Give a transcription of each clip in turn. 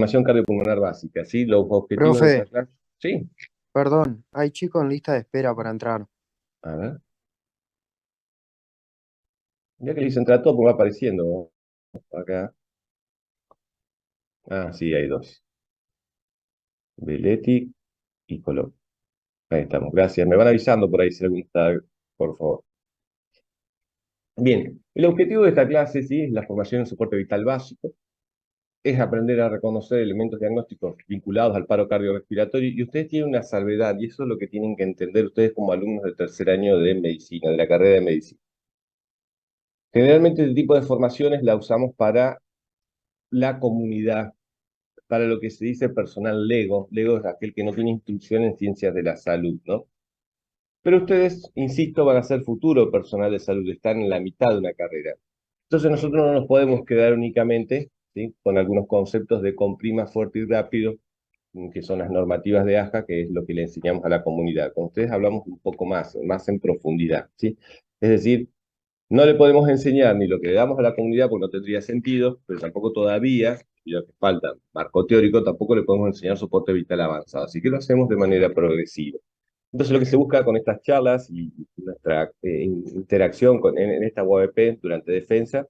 Formación cardiopulmonar básica, ¿sí? Los objetivos de esta Profe, clase. Sí, perdón, hay chicos en lista de espera para entrar. a ver. Ya que le dicen trato, pues va apareciendo acá. Ah, sí, hay dos. Beletti y Colón. Ahí estamos, gracias. Me van avisando por ahí si alguno está, por favor. Bien, el objetivo de esta clase, sí, es la formación en soporte vital básico. Es aprender a reconocer elementos diagnósticos vinculados al paro cardiorrespiratorio. Y ustedes tienen una salvedad, y eso es lo que tienen que entender ustedes como alumnos del tercer año de medicina, de la carrera de medicina. Generalmente este tipo de formaciones la usamos para la comunidad, para lo que se dice personal lego. Lego es aquel que no tiene instrucción en ciencias de la salud, ¿no? Pero ustedes, insisto, van a ser futuro personal de salud, están en la mitad de una carrera. Entonces nosotros no nos podemos quedar únicamente, ¿sí?, con algunos conceptos de comprima fuerte y rápido, que son las normativas de AJA, que es lo que le enseñamos a la comunidad. Con ustedes hablamos un poco más, más en profundidad, ¿sí? Es decir, no le podemos enseñar ni lo que le damos a la comunidad porque no tendría sentido, pero tampoco todavía, y lo que falta, marco teórico, tampoco le podemos enseñar soporte vital avanzado. Así que lo hacemos de manera progresiva. Entonces lo que se busca con estas charlas y nuestra interacción en esta UABP durante defensa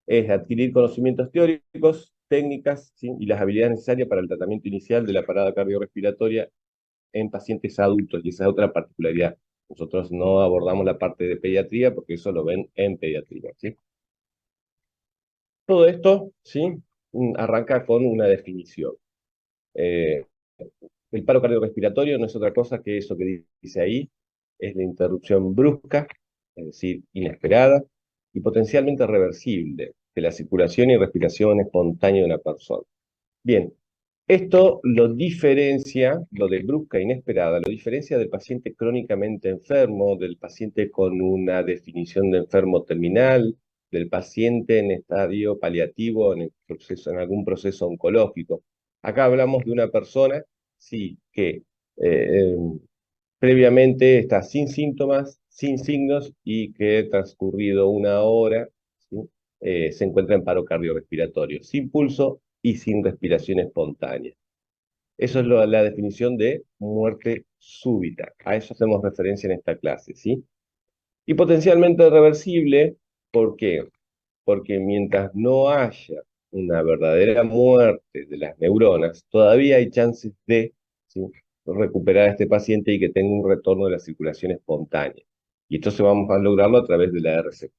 es adquirir conocimientos teóricos, técnicas, ¿sí?, y las habilidades necesarias para el tratamiento inicial de la parada cardiorrespiratoria en pacientes adultos, y esa es otra particularidad. Nosotros no abordamos la parte de pediatría porque eso lo ven en pediatría, ¿sí? Todo esto, ¿sí?, arranca con una definición. Eh, el paro cardiorrespiratorio no es otra cosa que eso que dice ahí, es la interrupción brusca, es decir, inesperada, y potencialmente reversible de la circulación y respiración espontánea de una persona. Bien, esto lo diferencia, lo de brusca e inesperada, lo diferencia del paciente crónicamente enfermo, del paciente con una definición de enfermo terminal, del paciente en estadio paliativo, en algún proceso oncológico. Acá hablamos de una persona, sí, que eh, previamente está sin síntomas, sin signos y que transcurrido una hora, ¿sí?, se encuentra en paro cardiorrespiratorio, sin pulso y sin respiración espontánea. Eso es la definición de muerte súbita. A eso hacemos referencia en esta clase, ¿sí? Y potencialmente reversible, ¿por qué? Porque mientras no haya una verdadera muerte de las neuronas, todavía hay chances de, ¿sí?, recuperar a este paciente y que tenga un retorno de la circulación espontánea. Y esto se vamos a lograrlo a través de la RCP.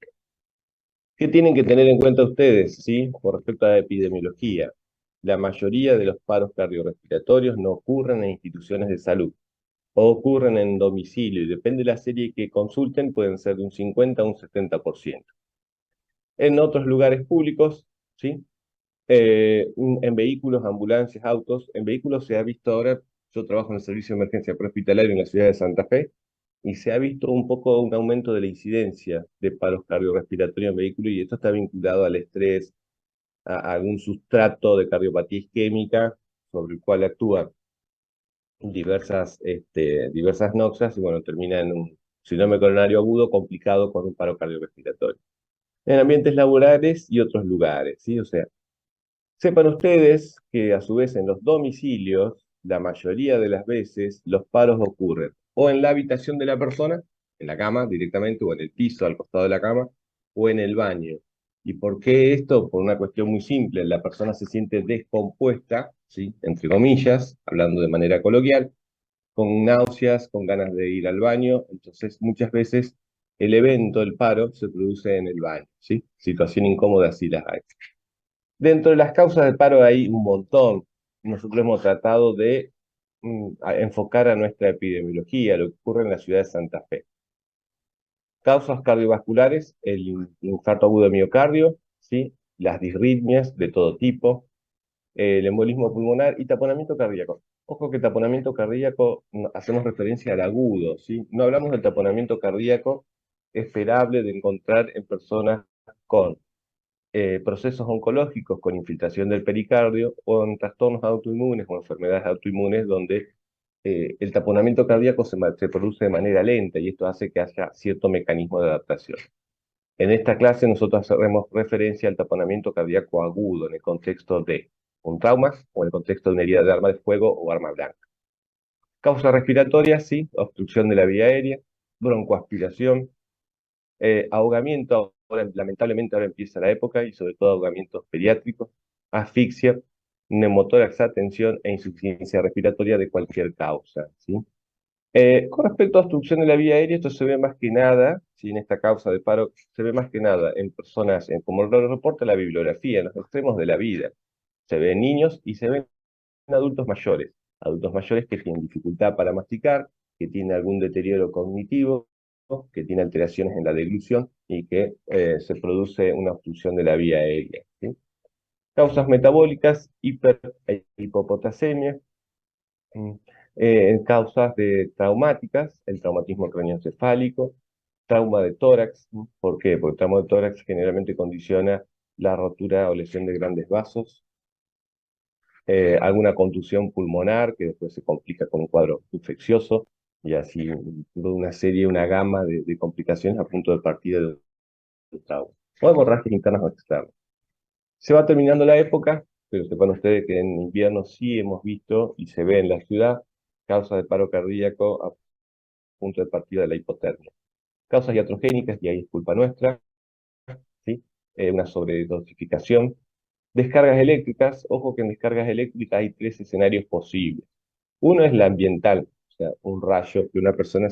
¿Qué tienen que tener en cuenta ustedes, sí, con respecto a la epidemiología? La mayoría de los paros cardiorrespiratorios no ocurren en instituciones de salud, o ocurren en domicilio, y depende de la serie que consulten, pueden ser de un 50 a un 70%. En otros lugares públicos, ¿sí? En vehículos, ambulancias, autos. En vehículos se ha visto ahora, yo trabajo en el servicio de emergencia prehospitalario en la ciudad de Santa Fe, y se ha visto un poco un aumento de la incidencia de paros cardiorrespiratorios en vehículos, y esto está vinculado al estrés, a algún sustrato de cardiopatía isquémica sobre el cual actúan diversas noxas, y bueno, termina en un síndrome coronario agudo complicado con un paro cardiorrespiratorio. En ambientes laborales y otros lugares, ¿sí? O sea, sepan ustedes que a su vez en los domicilios, la mayoría de las veces, los paros ocurren o en la habitación de la persona, en la cama directamente, o en el piso al costado de la cama, o en el baño. ¿Y por qué esto? Por una cuestión muy simple: la persona se siente descompuesta, ¿sí?, entre comillas, hablando de manera coloquial, con náuseas, con ganas de ir al baño. Entonces muchas veces el evento, el paro, se produce en el baño, ¿sí? Situación incómoda si las hay. Dentro de las causas del paro hay un montón. Nosotros hemos tratado de enfocar a nuestra epidemiología, lo que ocurre en la ciudad de Santa Fe. Causas cardiovasculares: el infarto agudo de miocardio, ¿sí?, las disritmias de todo tipo, el embolismo pulmonar y taponamiento cardíaco. Ojo que taponamiento cardíaco, hacemos referencia al agudo, ¿sí? No hablamos del taponamiento cardíaco esperable de encontrar en personas con procesos oncológicos, con infiltración del pericardio, o en trastornos autoinmunes o enfermedades autoinmunes donde el taponamiento cardíaco se produce de manera lenta, y esto hace que haya cierto mecanismo de adaptación. En esta clase nosotros haremos referencia al taponamiento cardíaco agudo en el contexto de un trauma o en el contexto de una herida de arma de fuego o arma blanca. Causa respiratoria, sí, obstrucción de la vía aérea, broncoaspiración, ahogamiento, lamentablemente ahora empieza la época, y sobre todo ahogamientos pediátricos, asfixia, neumotórax a tensión e insuficiencia respiratoria de cualquier causa, ¿sí? Con respecto a obstrucción de la vía aérea, esto se ve más que nada, ¿sí? En esta causa de paro, se ve más que nada en personas, como lo reporta la bibliografía, en los extremos de la vida. Se ve en niños y se ve en adultos mayores que tienen dificultad para masticar, que tienen algún deterioro cognitivo, que tienen alteraciones en la deglución y que se produce una obstrucción de la vía aérea, ¿sí? Causas metabólicas, hiper e hipopotasemia, mm, causas traumáticas, el traumatismo craneoencefálico, trauma de tórax. ¿Por qué? Porque el trauma de tórax generalmente condiciona la rotura o lesión de grandes vasos, alguna contusión pulmonar que después se complica con un cuadro infeccioso y así una serie, una gama de complicaciones a punto de partida del trauma. O hemorragias internas o externas. Se va terminando la época, pero sepan ustedes que en invierno sí hemos visto y se ve en la ciudad causas de paro cardíaco a punto de partida de la hipotermia. Causas iatrogénicas, y ahí es culpa nuestra, ¿sí? Una sobredosificación. Descargas eléctricas, ojo que en descargas eléctricas hay tres escenarios posibles. Uno es la ambiental, o sea, un rayo, que una persona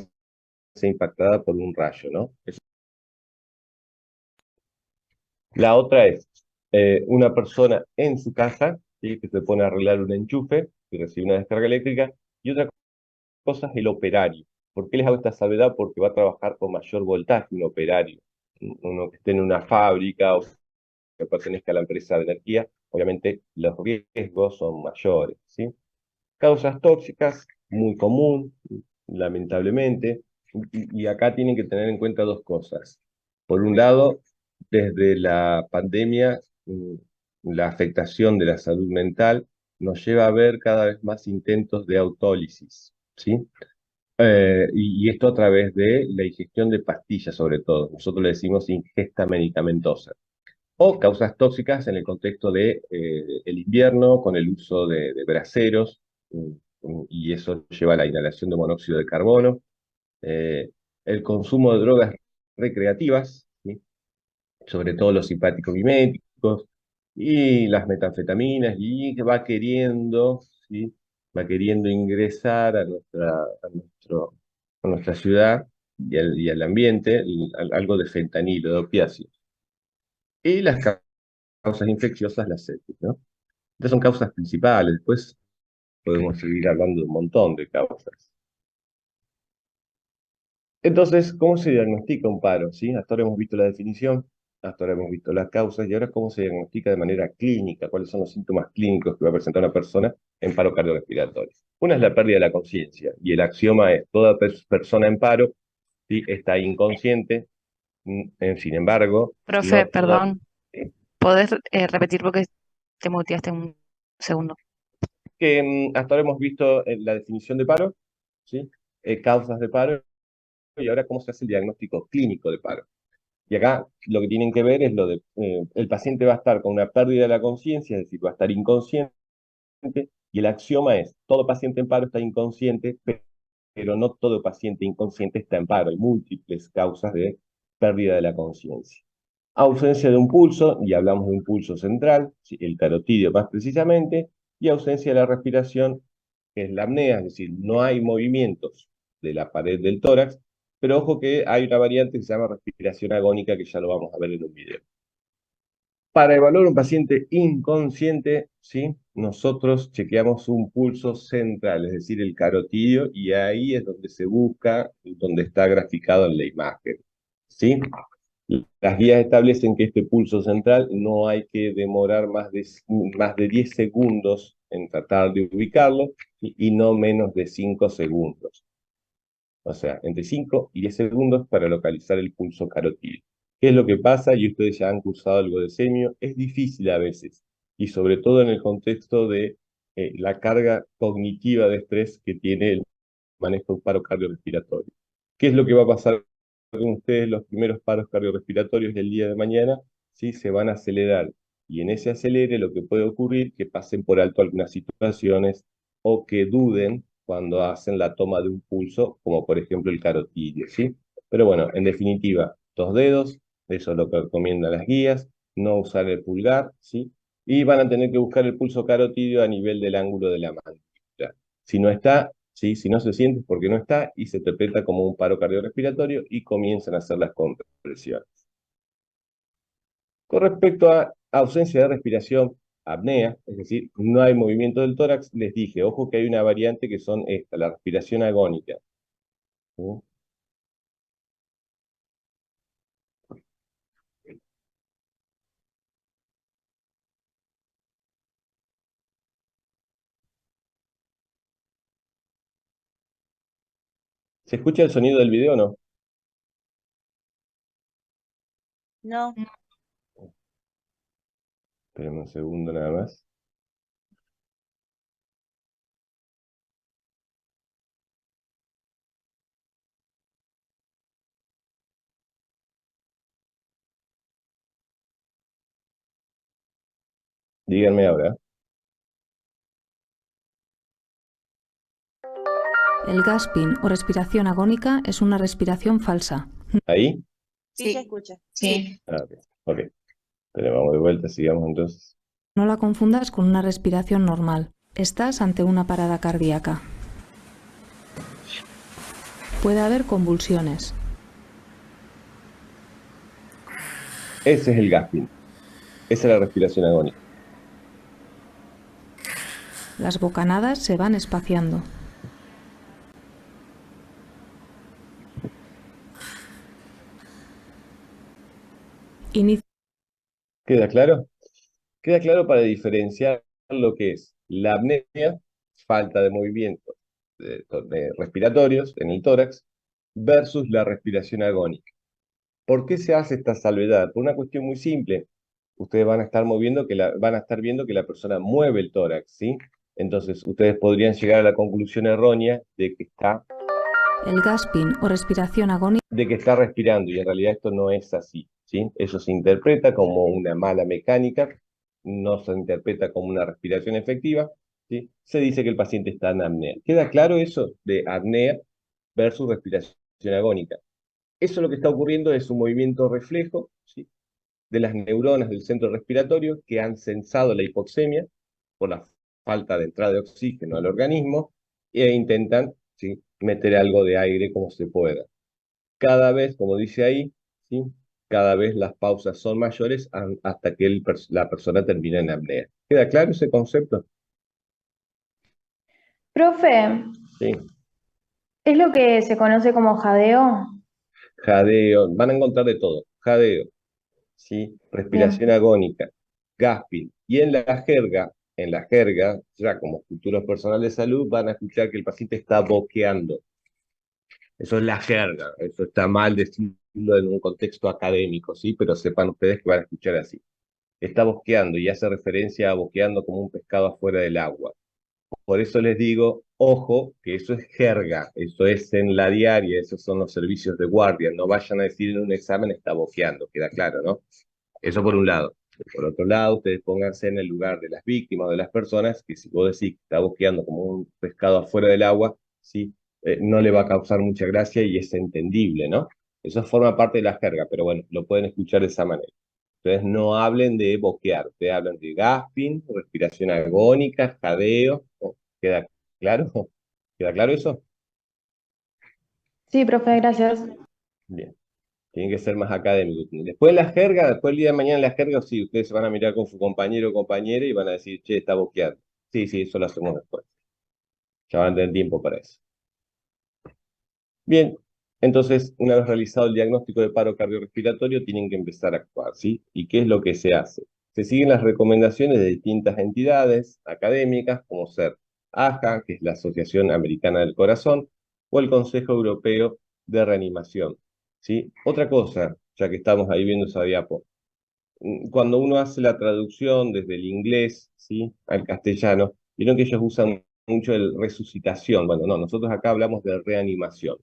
sea impactada por un rayo, ¿no? La otra es una persona en su casa, ¿sí? Que se pone a arreglar un enchufe y recibe una descarga eléctrica. Y otra cosa es el operario. ¿Por qué les hago esta salvedad? Porque va a trabajar con mayor voltaje un operario. Uno que esté en una fábrica o que pertenezca a la empresa de energía, obviamente los riesgos son mayores, ¿sí? Causas tóxicas, muy común, lamentablemente, y acá tienen que tener en cuenta dos cosas. Por un lado, desde la pandemia, la afectación de la salud mental nos lleva a ver cada vez más intentos de autólisis, ¿sí? Y esto a través de la ingestión de pastillas, sobre todo. Nosotros le decimos ingesta medicamentosa. O causas tóxicas en el contexto de el invierno, con el uso de braseros, y eso lleva a la inhalación de monóxido de carbono, eh, el consumo de drogas recreativas, ¿sí? Sobre todo los simpáticos miméticos, y las metanfetaminas, y que va queriendo, ¿sí? Va queriendo ingresar a nuestra ciudad y al ambiente algo de fentanilo, de opiáceos. Y las causas infecciosas, las sepsis, ¿no? Estas son causas principales, después podemos seguir hablando de un montón de causas. Entonces, ¿cómo se diagnostica un paro? ¿Sí? Hasta ahora hemos visto la definición, hasta ahora hemos visto las causas, y ahora cómo se diagnostica de manera clínica, cuáles son los síntomas clínicos que va a presentar una persona en paro cardiorrespiratorio. Una es la pérdida de la conciencia, y el axioma es, toda persona en paro, ¿sí? Está inconsciente, sin embargo, Profe, no toda... perdón, ¿podés repetir porque te muteaste un segundo? Que hasta ahora hemos visto la definición de paro, ¿sí? Causas de paro, y ahora cómo se hace el diagnóstico clínico de paro. Y acá lo que tienen que ver es lo de, el paciente va a estar con una pérdida de la conciencia, es decir, va a estar inconsciente, y el axioma es, todo paciente en paro está inconsciente, pero no todo paciente inconsciente está en paro. Hay múltiples causas de pérdida de la conciencia. Ausencia de un pulso, y hablamos de un pulso central, ¿sí? El carotidio más precisamente, y ausencia de la respiración, que es la apnea, es decir, no hay movimientos de la pared del tórax, pero ojo que hay una variante que se llama respiración agónica, que ya lo vamos a ver en un video. Para evaluar un paciente inconsciente, ¿sí? Nosotros chequeamos un pulso central, es decir, el carotidio, y ahí es donde se busca, donde está graficado en la imagen, ¿sí? Las guías establecen que este pulso central no hay que demorar más de 10 segundos en tratar de ubicarlo y no menos de 5 segundos. O sea, entre 5 y 10 segundos para localizar el pulso carotídeo. ¿Qué es lo que pasa? Y ustedes ya han cursado algo de semio, es difícil a veces, y sobre todo en el contexto de la carga cognitiva de estrés que tiene el manejo de un paro cardiorrespiratorio. ¿Qué es lo que va a pasar con ustedes? Los primeros paros cardiorrespiratorios del día de mañana, ¿sí? Se van a acelerar Y en ese acelere lo que puede ocurrir que pasen por alto algunas situaciones o que duden cuando hacen la toma de un pulso, como por ejemplo el carotidio, ¿sí? Pero bueno, en definitiva, 2 dedos, eso es lo que recomiendan las guías, no usar el pulgar, ¿sí? Y van a tener que buscar el pulso carotidio a nivel del ángulo de la mandíbula. Si no está, ¿sí? Si no se siente es porque no está y se interpreta como un paro cardiorrespiratorio y comienzan a hacer las compresiones. Con respecto a ausencia de respiración, apnea, es decir, no hay movimiento del tórax, les dije, ojo que hay una variante que son esta, la respiración agónica. ¿Sí? ¿Se escucha el sonido del video o no? No, Espérenme un segundo nada más. Díganme ahora. El gasping o respiración agónica es una respiración falsa. ¿Ahí? sí se escucha. Sí. Ah, ok. Ok. Pero vamos de vuelta, sigamos entonces. No la confundas con una respiración normal. Estás ante una parada cardíaca. Puede haber convulsiones. Ese es el gasping. Esa es la respiración agónica. Las bocanadas se van espaciando. Inicia ¿Queda claro? Queda claro para diferenciar lo que es la apnea, falta de movimientos respiratorios en el tórax, versus la respiración agónica. ¿Por qué se hace esta salvedad? Por una cuestión muy simple. Ustedes van a estar van a estar viendo que la persona mueve el tórax, ¿sí? Entonces, ustedes podrían llegar a la conclusión errónea el gasping o respiración agónica. de que está respirando, y en realidad esto no es así, ¿sí? Eso se interpreta como una mala mecánica, no se interpreta como una respiración efectiva, ¿sí? Se dice que el paciente está en apnea. ¿Queda claro eso de apnea versus respiración agónica? Eso lo que está ocurriendo es un movimiento reflejo, ¿sí? De las neuronas del centro respiratorio que han sensado la hipoxemia por la falta de entrada de oxígeno al organismo e intentan, ¿sí? Meter algo de aire como se pueda. Cada vez, como dice ahí, ¿sí? Cada vez las pausas son mayores hasta que la persona termina en apnea. ¿Queda claro ese concepto? Profe, Sí. ¿es lo que se conoce como jadeo? Jadeo, van a encontrar de todo. Jadeo, ¿sí? Respiración Bien. agónica, gasping. Y en la jerga, ya como futuros personal de salud, van a escuchar que el paciente está boqueando. Eso es la jerga, eso está mal decirlo en un contexto académico, ¿sí? Pero sepan ustedes que van a escuchar así. Está bosqueando y hace referencia a boqueando como un pescado afuera del agua. Por eso les digo, ojo, que eso es jerga, eso es en la diaria, esos son los servicios de guardia. No vayan a decir en un examen está boqueando, queda claro, ¿no? Eso por un lado. Por otro lado, ustedes pónganse en el lugar de las víctimas o de las personas que si vos decís que está boqueando como un pescado afuera del agua, ¿sí? No le va a causar mucha gracia y es entendible, ¿no? Eso forma parte de la jerga, pero bueno, lo pueden escuchar de esa manera. Ustedes no hablen de boquear, ustedes hablan de gasping, respiración agónica, jadeo. ¿Queda claro? ¿Queda claro eso? Sí, profe, gracias. Bien. Tienen que ser más académicos. Después la jerga, después el día de mañana en la jerga, sí, ustedes se van a mirar con su compañero o compañera y van a decir, che, está boqueando. Sí, sí, eso lo hacemos después. Ya van a tener tiempo para eso. Bien, entonces, una vez realizado el diagnóstico de paro cardiorrespiratorio, tienen que empezar a actuar, ¿sí? ¿Y qué es lo que se hace? Se siguen las recomendaciones de distintas entidades académicas, como ser AJA, que es la Asociación Americana del Corazón, o el Consejo Europeo de Reanimación, ¿sí? Otra cosa, ya que estamos ahí viendo esa diapo, cuando uno hace la traducción desde el inglés, ¿sí? Al castellano, vieron que ellos usan mucho el resucitación. Bueno, no, nosotros acá hablamos de reanimación.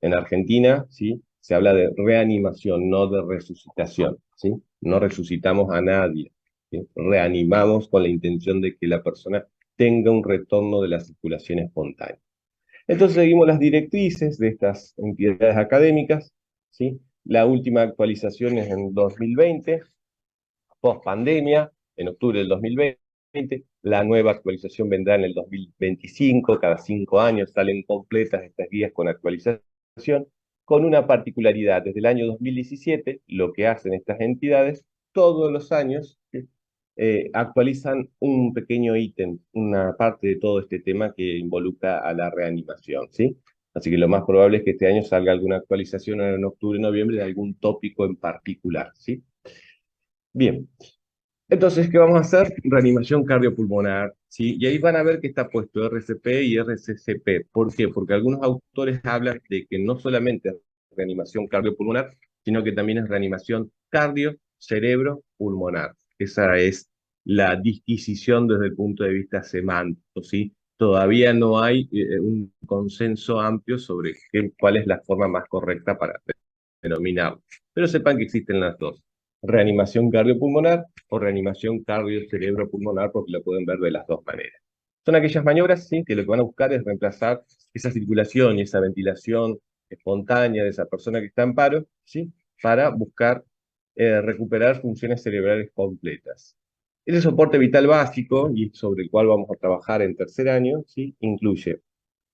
En Argentina, ¿sí? Se habla de reanimación, no de resucitación, ¿sí? No resucitamos a nadie. ¿sí? Reanimamos con la intención de que la persona tenga un retorno de la circulación espontánea. Entonces seguimos las directrices de estas entidades académicas, ¿sí? La última actualización es en 2020, post pandemia, en octubre del 2020. La nueva actualización vendrá en el 2025, cada 5 años salen completas estas guías con actualización, con una particularidad. Desde el año 2017, lo que hacen estas entidades, todos los años actualizan un pequeño ítem, una parte de todo este tema que involucra a la reanimación, ¿sí? Así que lo más probable es que este año salga alguna actualización en octubre, noviembre de algún tópico en particular, ¿sí? Bien, entonces, ¿qué vamos a hacer? Reanimación cardiopulmonar, ¿sí? Y ahí van a ver que está puesto RCP y RCCP. ¿Por qué? Porque algunos autores hablan de que no solamente es reanimación cardiopulmonar, sino que también es reanimación cardio-cerebro-pulmonar. Esa es la disquisición desde el punto de vista semántico, ¿sí? Todavía no hay un consenso amplio sobre cuál es la forma más correcta para denominarlo. Pero sepan que existen las dos. Reanimación cardiopulmonar o reanimación cardio-cerebro-pulmonar, porque lo pueden ver de las dos maneras. Son aquellas maniobras, ¿sí?, que lo que van a buscar es reemplazar esa circulación y esa ventilación espontánea de esa persona que está en paro, ¿sí?, para buscar recuperar funciones cerebrales completas. Ese soporte vital básico, y sobre el cual vamos a trabajar en tercer año, ¿sí?, incluye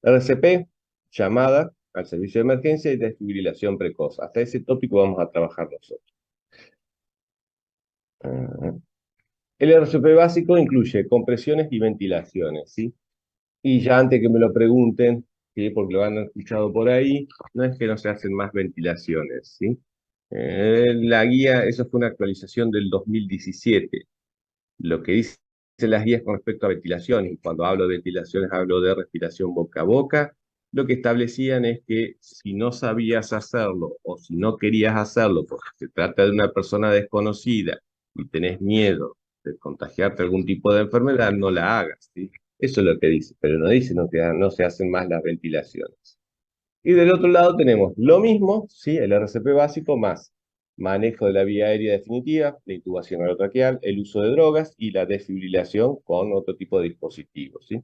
RCP, llamada al servicio de emergencia y desfibrilación precoz. Hasta ese tópico vamos a trabajar nosotros. El RCP básico incluye compresiones y ventilaciones, ¿sí? Y ya antes que me lo pregunten, ¿sí?, porque lo han escuchado por ahí, no es que no se hacen más ventilaciones, ¿sí? La guía, eso fue una actualización del 2017. Lo que dicen las guías con respecto a ventilación, y cuando hablo de ventilaciones hablo de respiración boca a boca, lo que establecían es que si no sabías hacerlo o si no querías hacerlo porque se trata de una persona desconocida y tenés miedo de contagiarte algún tipo de enfermedad, no la hagas, ¿sí? Eso es lo que dice, pero no dice que no se hacen más las ventilaciones. Y del otro lado tenemos lo mismo, ¿sí?, el RCP básico más manejo de la vía aérea definitiva, la intubación orotraqueal, el uso de drogas y la desfibrilación con otro tipo de dispositivos, ¿sí?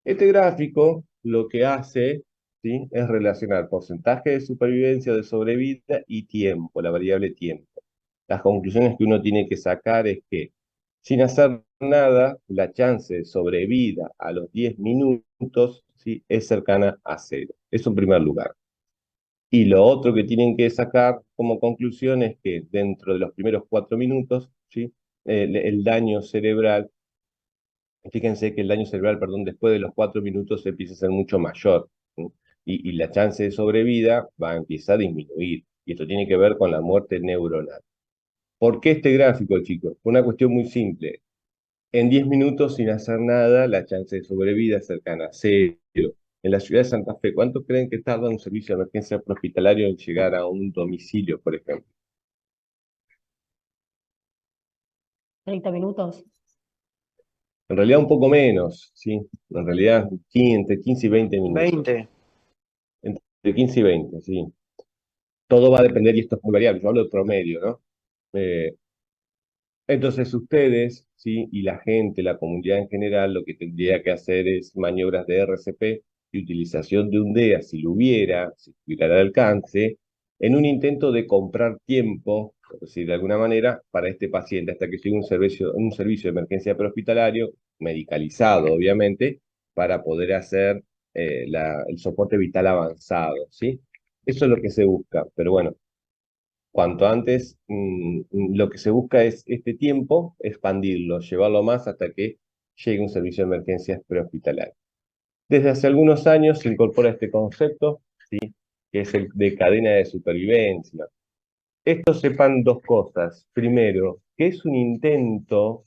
Este gráfico lo que hace, ¿sí?, es relacionar porcentaje de supervivencia o de sobrevida y tiempo, la variable tiempo. Las conclusiones que uno tiene que sacar es que sin hacer nada, la chance de sobrevida a los 10 minutos, ¿sí?, es cercana a cero. Eso en primer lugar. Y lo otro que tienen que sacar como conclusión es que dentro de los primeros 4 minutos, ¿sí?, el daño cerebral, fíjense que el daño cerebral, perdón, después de los 4 minutos empieza a ser mucho mayor, ¿sí? Y la chance de sobrevida va a empezar a disminuir. Y esto tiene que ver con la muerte neuronal. ¿Por qué este gráfico, chicos? Por una cuestión muy simple. En 10 minutos sin hacer nada, la chance de sobrevida es cercana a cero. En la ciudad de Santa Fe, ¿cuánto creen que tarda un servicio de emergencia prehospitalario en llegar a un domicilio, por ejemplo? 30 minutos. En realidad un poco menos, ¿sí? En realidad entre 15 y 20 minutos. 20. Entre 15 y 20, sí. Todo va a depender, y esto es muy variable, yo hablo de promedio, ¿no? Entonces ustedes, ¿sí?, y la gente, la comunidad en general, lo que tendría que hacer es maniobras de RCP y utilización de un DEA, si lo hubiera, si estuviera al alcance, en un intento de comprar tiempo, por decir de alguna manera, para este paciente, hasta que llegue un servicio de emergencia prehospitalario, medicalizado, obviamente, para poder hacer el soporte vital avanzado, ¿sí? Eso es lo que se busca, pero bueno, cuanto antes, lo que se busca es este tiempo, expandirlo, llevarlo más hasta que llegue un servicio de emergencias prehospitalario. Desde hace algunos años se incorpora este concepto, ¿sí?, que es el de cadena de supervivencia. Esto sepan dos cosas. Primero, que es un intento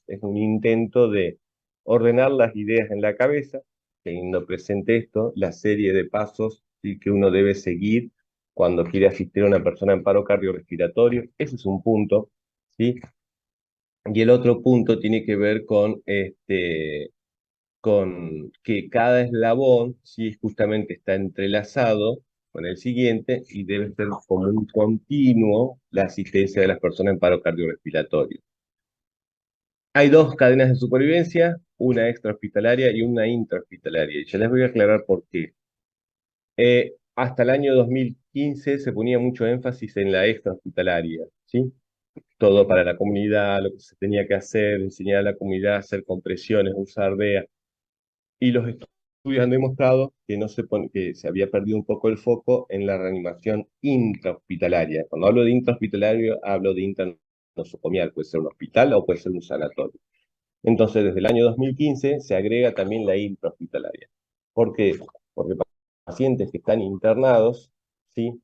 de ordenar las ideas en la cabeza, teniendo presente esto, la serie de pasos, ¿sí?, que uno debe seguir cuando quiere asistir a una persona en paro cardiorrespiratorio. Ese es un punto, ¿sí? Y el otro punto tiene que ver con que cada eslabón, ¿sí?, justamente está entrelazado con el siguiente y debe ser como un continuo la asistencia de las personas en paro cardiorrespiratorio. Hay dos cadenas de supervivencia, una extrahospitalaria y una intrahospitalaria. Y ya les voy a aclarar por qué. Hasta el año 2015 se ponía mucho énfasis en la extrahospitalaria, ¿sí? Todo para la comunidad, lo que se tenía que hacer, enseñar a la comunidad a hacer compresiones, usar DEA. Y los estudios han demostrado que, que se había perdido un poco el foco en la reanimación intrahospitalaria. Cuando hablo de intrahospitalario, hablo de intranosocomial, puede ser un hospital o puede ser un sanatorio. Entonces, desde el año 2015 se agrega también la intrahospitalaria. ¿Por qué? Porque pacientes que están internados, ¿sí?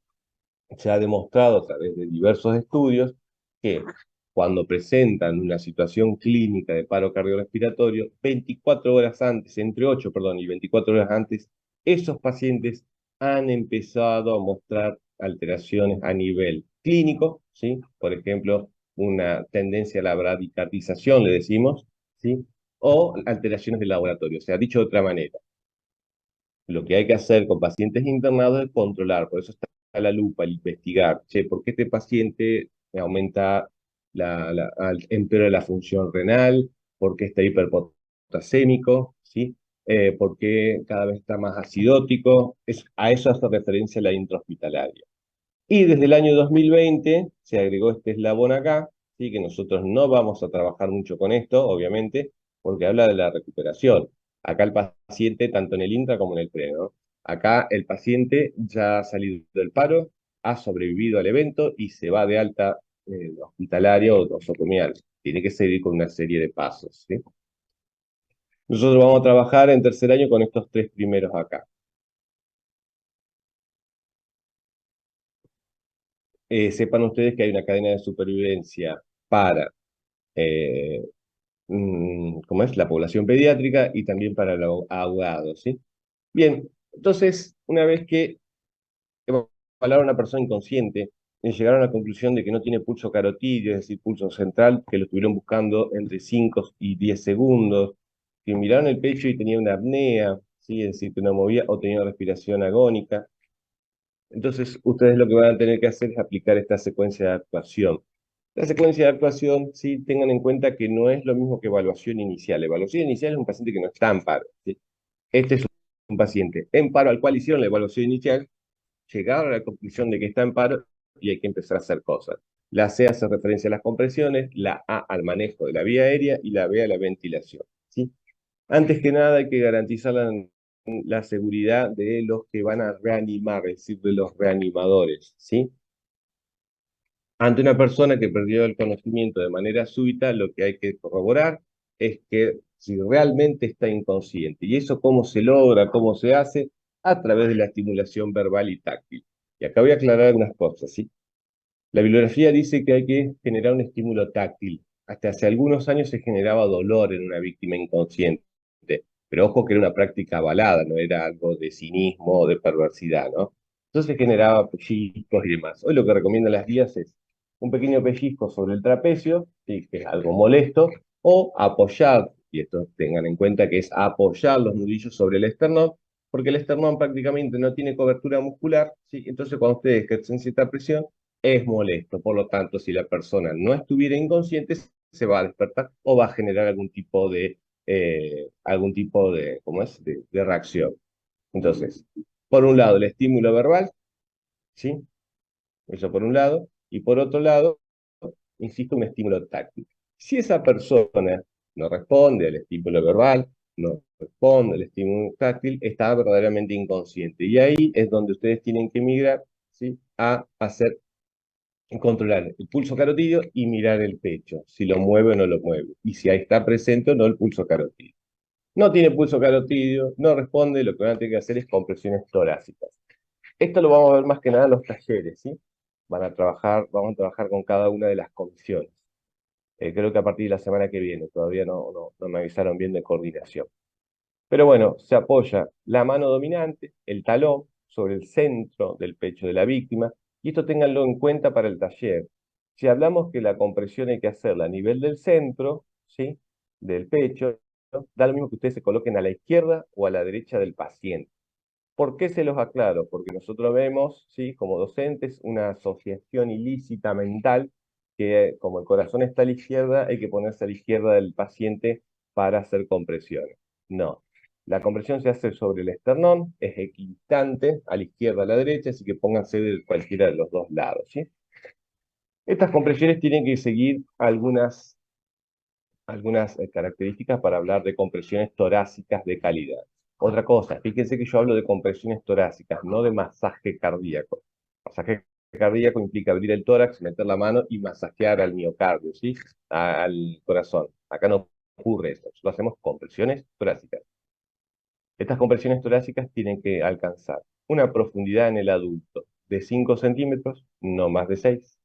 Se ha demostrado a través de diversos estudios que cuando presentan una situación clínica de paro cardiorrespiratorio, 24 horas antes, entre 8, perdón, y 24 horas antes, esos pacientes han empezado a mostrar alteraciones a nivel clínico, ¿sí? Por ejemplo, una tendencia a la bradicardización, le decimos, ¿sí? O alteraciones del laboratorio. O sea, dicho de otra manera, lo que hay que hacer con pacientes internados es controlar, por eso está la lupa, el investigar, che, ¿por qué este paciente aumenta empeora la función renal? ¿Por qué está hiperpotasémico? ¿Sí? ¿Por qué cada vez está más acidótico? A eso hace referencia la intrahospitalaria. Y desde el año 2020 se agregó este eslabón acá, ¿sí? Que nosotros no vamos a trabajar mucho con esto, obviamente, porque habla de la recuperación. Acá el paciente, tanto en el intra como en el pre, ¿no? Acá el paciente ya ha salido del paro, ha sobrevivido al evento y se va de alta hospitalaria o nosocomial. Tiene que seguir con una serie de pasos, ¿sí? Nosotros vamos a trabajar en tercer año con estos tres primeros acá. Sepan ustedes que hay una cadena de supervivencia para ¿cómo es? La población pediátrica y también para los ahogados, ¿sí? Bien, entonces, una vez que evaluaron a una persona inconsciente, y llegaron a la conclusión de que no tiene pulso carotídeo, es decir, pulso central, que lo estuvieron buscando entre 5 y 10 segundos, que miraron el pecho y tenía una apnea, ¿sí? Es decir, que no movía o tenía una respiración agónica. Entonces, ustedes lo que van a tener que hacer es aplicar esta secuencia de actuación. La secuencia de actuación, sí, tengan en cuenta que no es lo mismo que evaluación inicial. La evaluación inicial es un paciente que no está en paro, ¿sí? Este es un paciente en paro al cual hicieron la evaluación inicial, llegaron a la conclusión de que está en paro y hay que empezar a hacer cosas. La C hace referencia a las compresiones, la A al manejo de la vía aérea y la B a la ventilación, ¿sí? Antes que nada hay que garantizar la seguridad de los que van a reanimar, es decir, de los reanimadores, ¿sí? Ante una persona que perdió el conocimiento de manera súbita, lo que hay que corroborar es que si realmente está inconsciente. ¿Y eso cómo se logra, cómo se hace? A través de la estimulación verbal y táctil. Y acá voy a aclarar algunas cosas, ¿sí? La bibliografía dice que hay que generar un estímulo táctil. Hasta hace algunos años se generaba dolor en una víctima inconsciente, pero ojo que era una práctica avalada, no era algo de cinismo o de perversidad, ¿no? Entonces generaba pellizcos y demás. Hoy lo que recomiendan las guías es un pequeño pellizco sobre el trapecio, ¿sí? Que es algo molesto, o apoyar, y esto tengan en cuenta que es apoyar los nudillos sobre el esternón, porque el esternón prácticamente no tiene cobertura muscular, ¿sí? Entonces cuando ustedes ejercen cierta presión, es molesto. Por lo tanto, si la persona no estuviera inconsciente, se va a despertar o va a generar ¿cómo es? De reacción. Entonces, por un lado, el estímulo verbal, ¿sí? Eso por un lado. Y por otro lado, insisto, un estímulo táctil. Si esa persona no responde al estímulo verbal, no responde al estímulo táctil, está verdaderamente inconsciente. Y ahí es donde ustedes tienen que migrar, ¿sí? A hacer controlar el pulso carotídeo y mirar el pecho, si lo mueve o no lo mueve, y si ahí está presente o no el pulso carotídeo. No tiene pulso carotídeo, no responde, lo que van a tener que hacer es compresiones torácicas. Esto lo vamos a ver más que nada en los talleres, ¿sí? Vamos a trabajar con cada una de las comisiones. Creo que a partir de la semana que viene, todavía no me avisaron bien de coordinación. Pero bueno, se apoya la mano dominante, el talón, sobre el centro del pecho de la víctima, y esto ténganlo en cuenta para el taller. Si hablamos que la compresión hay que hacerla a nivel del centro, ¿sí? Del pecho, ¿no? Da lo mismo que ustedes se coloquen a la izquierda o a la derecha del paciente. ¿Por qué se los aclaro? Porque nosotros vemos, ¿sí? Como docentes, una asociación ilícita mental que como el corazón está a la izquierda, hay que ponerse a la izquierda del paciente para hacer compresiones. No. La compresión se hace sobre el esternón, es equidistante, a la izquierda, a la derecha, así que pónganse de cualquiera de los dos lados, ¿sí? Estas compresiones tienen que seguir algunas características para hablar de compresiones torácicas de calidad. Otra cosa, fíjense que yo hablo de compresiones torácicas, no de masaje cardíaco. Masaje cardíaco implica abrir el tórax, meter la mano y masajear al miocardio, ¿sí? Al corazón. Acá no ocurre eso, solo hacemos compresiones torácicas. Estas compresiones torácicas tienen que alcanzar una profundidad en el adulto de 5 centímetros, no más de 6.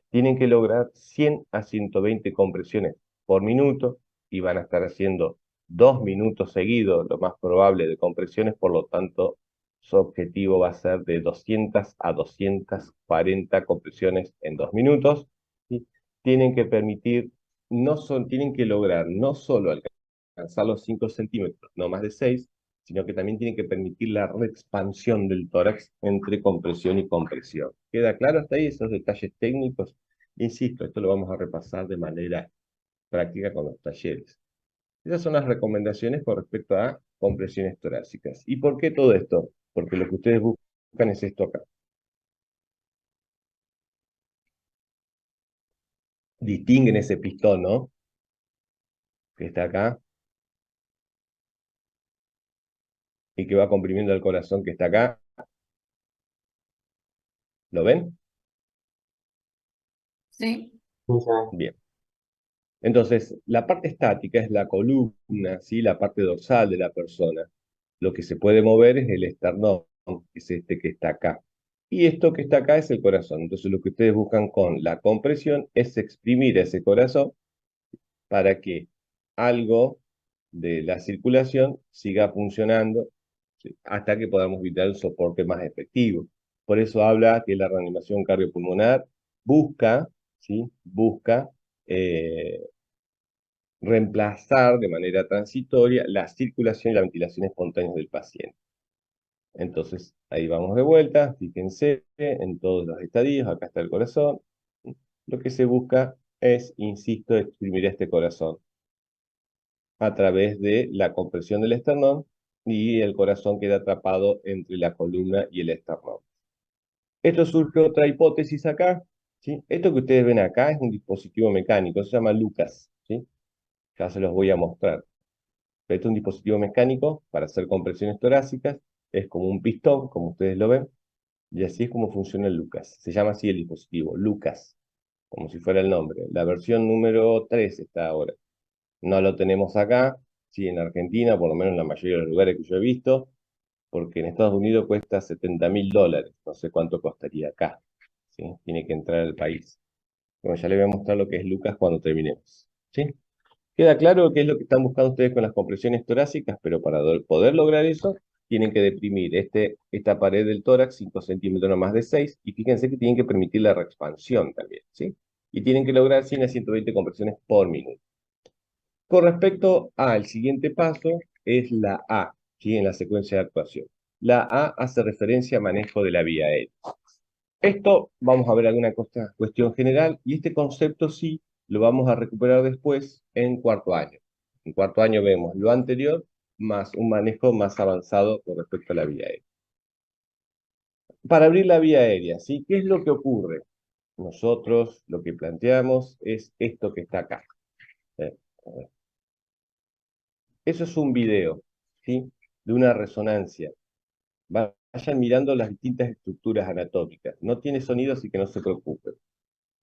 Tienen que lograr 100 a 120 compresiones por minuto y van a estar haciendo 2 minutos seguidos, lo más probable, de compresiones, por lo tanto, su objetivo va a ser de 200 a 240 compresiones en 2 minutos. ¿Sí? Tienen que permitir, tienen que lograr no solo alcanzar los 5 centímetros, no más de 6, sino que también tienen que permitir la reexpansión del tórax entre compresión y compresión. ¿Queda claro hasta ahí esos detalles técnicos? Insisto, esto lo vamos a repasar de manera práctica con los talleres. Esas son las recomendaciones con respecto a compresiones torácicas. ¿Y por qué todo esto? Porque lo que ustedes buscan es esto acá. Distinguen ese pistón, ¿no? Que está acá y que va comprimiendo el corazón que está acá. ¿Lo ven? Sí. Bien. Entonces, la parte estática es la columna, ¿sí? La parte dorsal de la persona. Lo que se puede mover es el esternón, que es este que está acá. Y esto que está acá es el corazón. Entonces, lo que ustedes buscan con la compresión es exprimir ese corazón para que algo de la circulación siga funcionando, ¿sí? Hasta que podamos brindar un soporte más efectivo. Por eso habla que la reanimación cardiopulmonar busca, ¿sí? Busca reemplazar de manera transitoria la circulación y la ventilación espontánea del paciente. Entonces, ahí vamos de vuelta, fíjense en todos los estadios, acá está el corazón. Lo que se busca es, insisto, exprimir este corazón a través de la compresión del esternón y el corazón queda atrapado entre la columna y el esternón. Esto surge otra hipótesis acá, ¿sí? Esto que ustedes ven acá es un dispositivo mecánico, se llama Lucas, ¿sí? Ya se los voy a mostrar. Este es un dispositivo mecánico para hacer compresiones torácicas, es como un pistón, como ustedes lo ven, y así es como funciona el Lucas. Se llama así el dispositivo, Lucas, como si fuera el nombre. La versión número 3 está ahora. No lo tenemos acá, sí, en Argentina, por lo menos en la mayoría de los lugares que yo he visto, porque en Estados Unidos cuesta $70.000, no sé cuánto costaría acá, ¿sí? Tiene que entrar al país. Bueno, ya les voy a mostrar lo que es Lucas cuando terminemos, ¿sí? Queda claro qué es lo que están buscando ustedes con las compresiones torácicas, pero para poder lograr eso, tienen que deprimir esta pared del tórax 5 centímetros, no más de 6, y fíjense que tienen que permitir la reexpansión también, ¿sí? Y tienen que lograr 100 a 120 compresiones por minuto. Con respecto al siguiente paso, es la A, ¿sí? En la secuencia de actuación. La A hace referencia a manejo de la vía aérea. Esto vamos a ver alguna cuestión general, y este concepto sí lo vamos a recuperar después en cuarto año. En cuarto año vemos lo anterior, más un manejo más avanzado con respecto a la vía aérea. Para abrir la vía aérea, ¿sí? ¿Qué es lo que ocurre? Nosotros lo que planteamos es esto que está acá. A ver. Eso es un video, ¿sí? De una resonancia. Vayan mirando las distintas estructuras anatómicas. No tiene sonido, así que no se preocupen.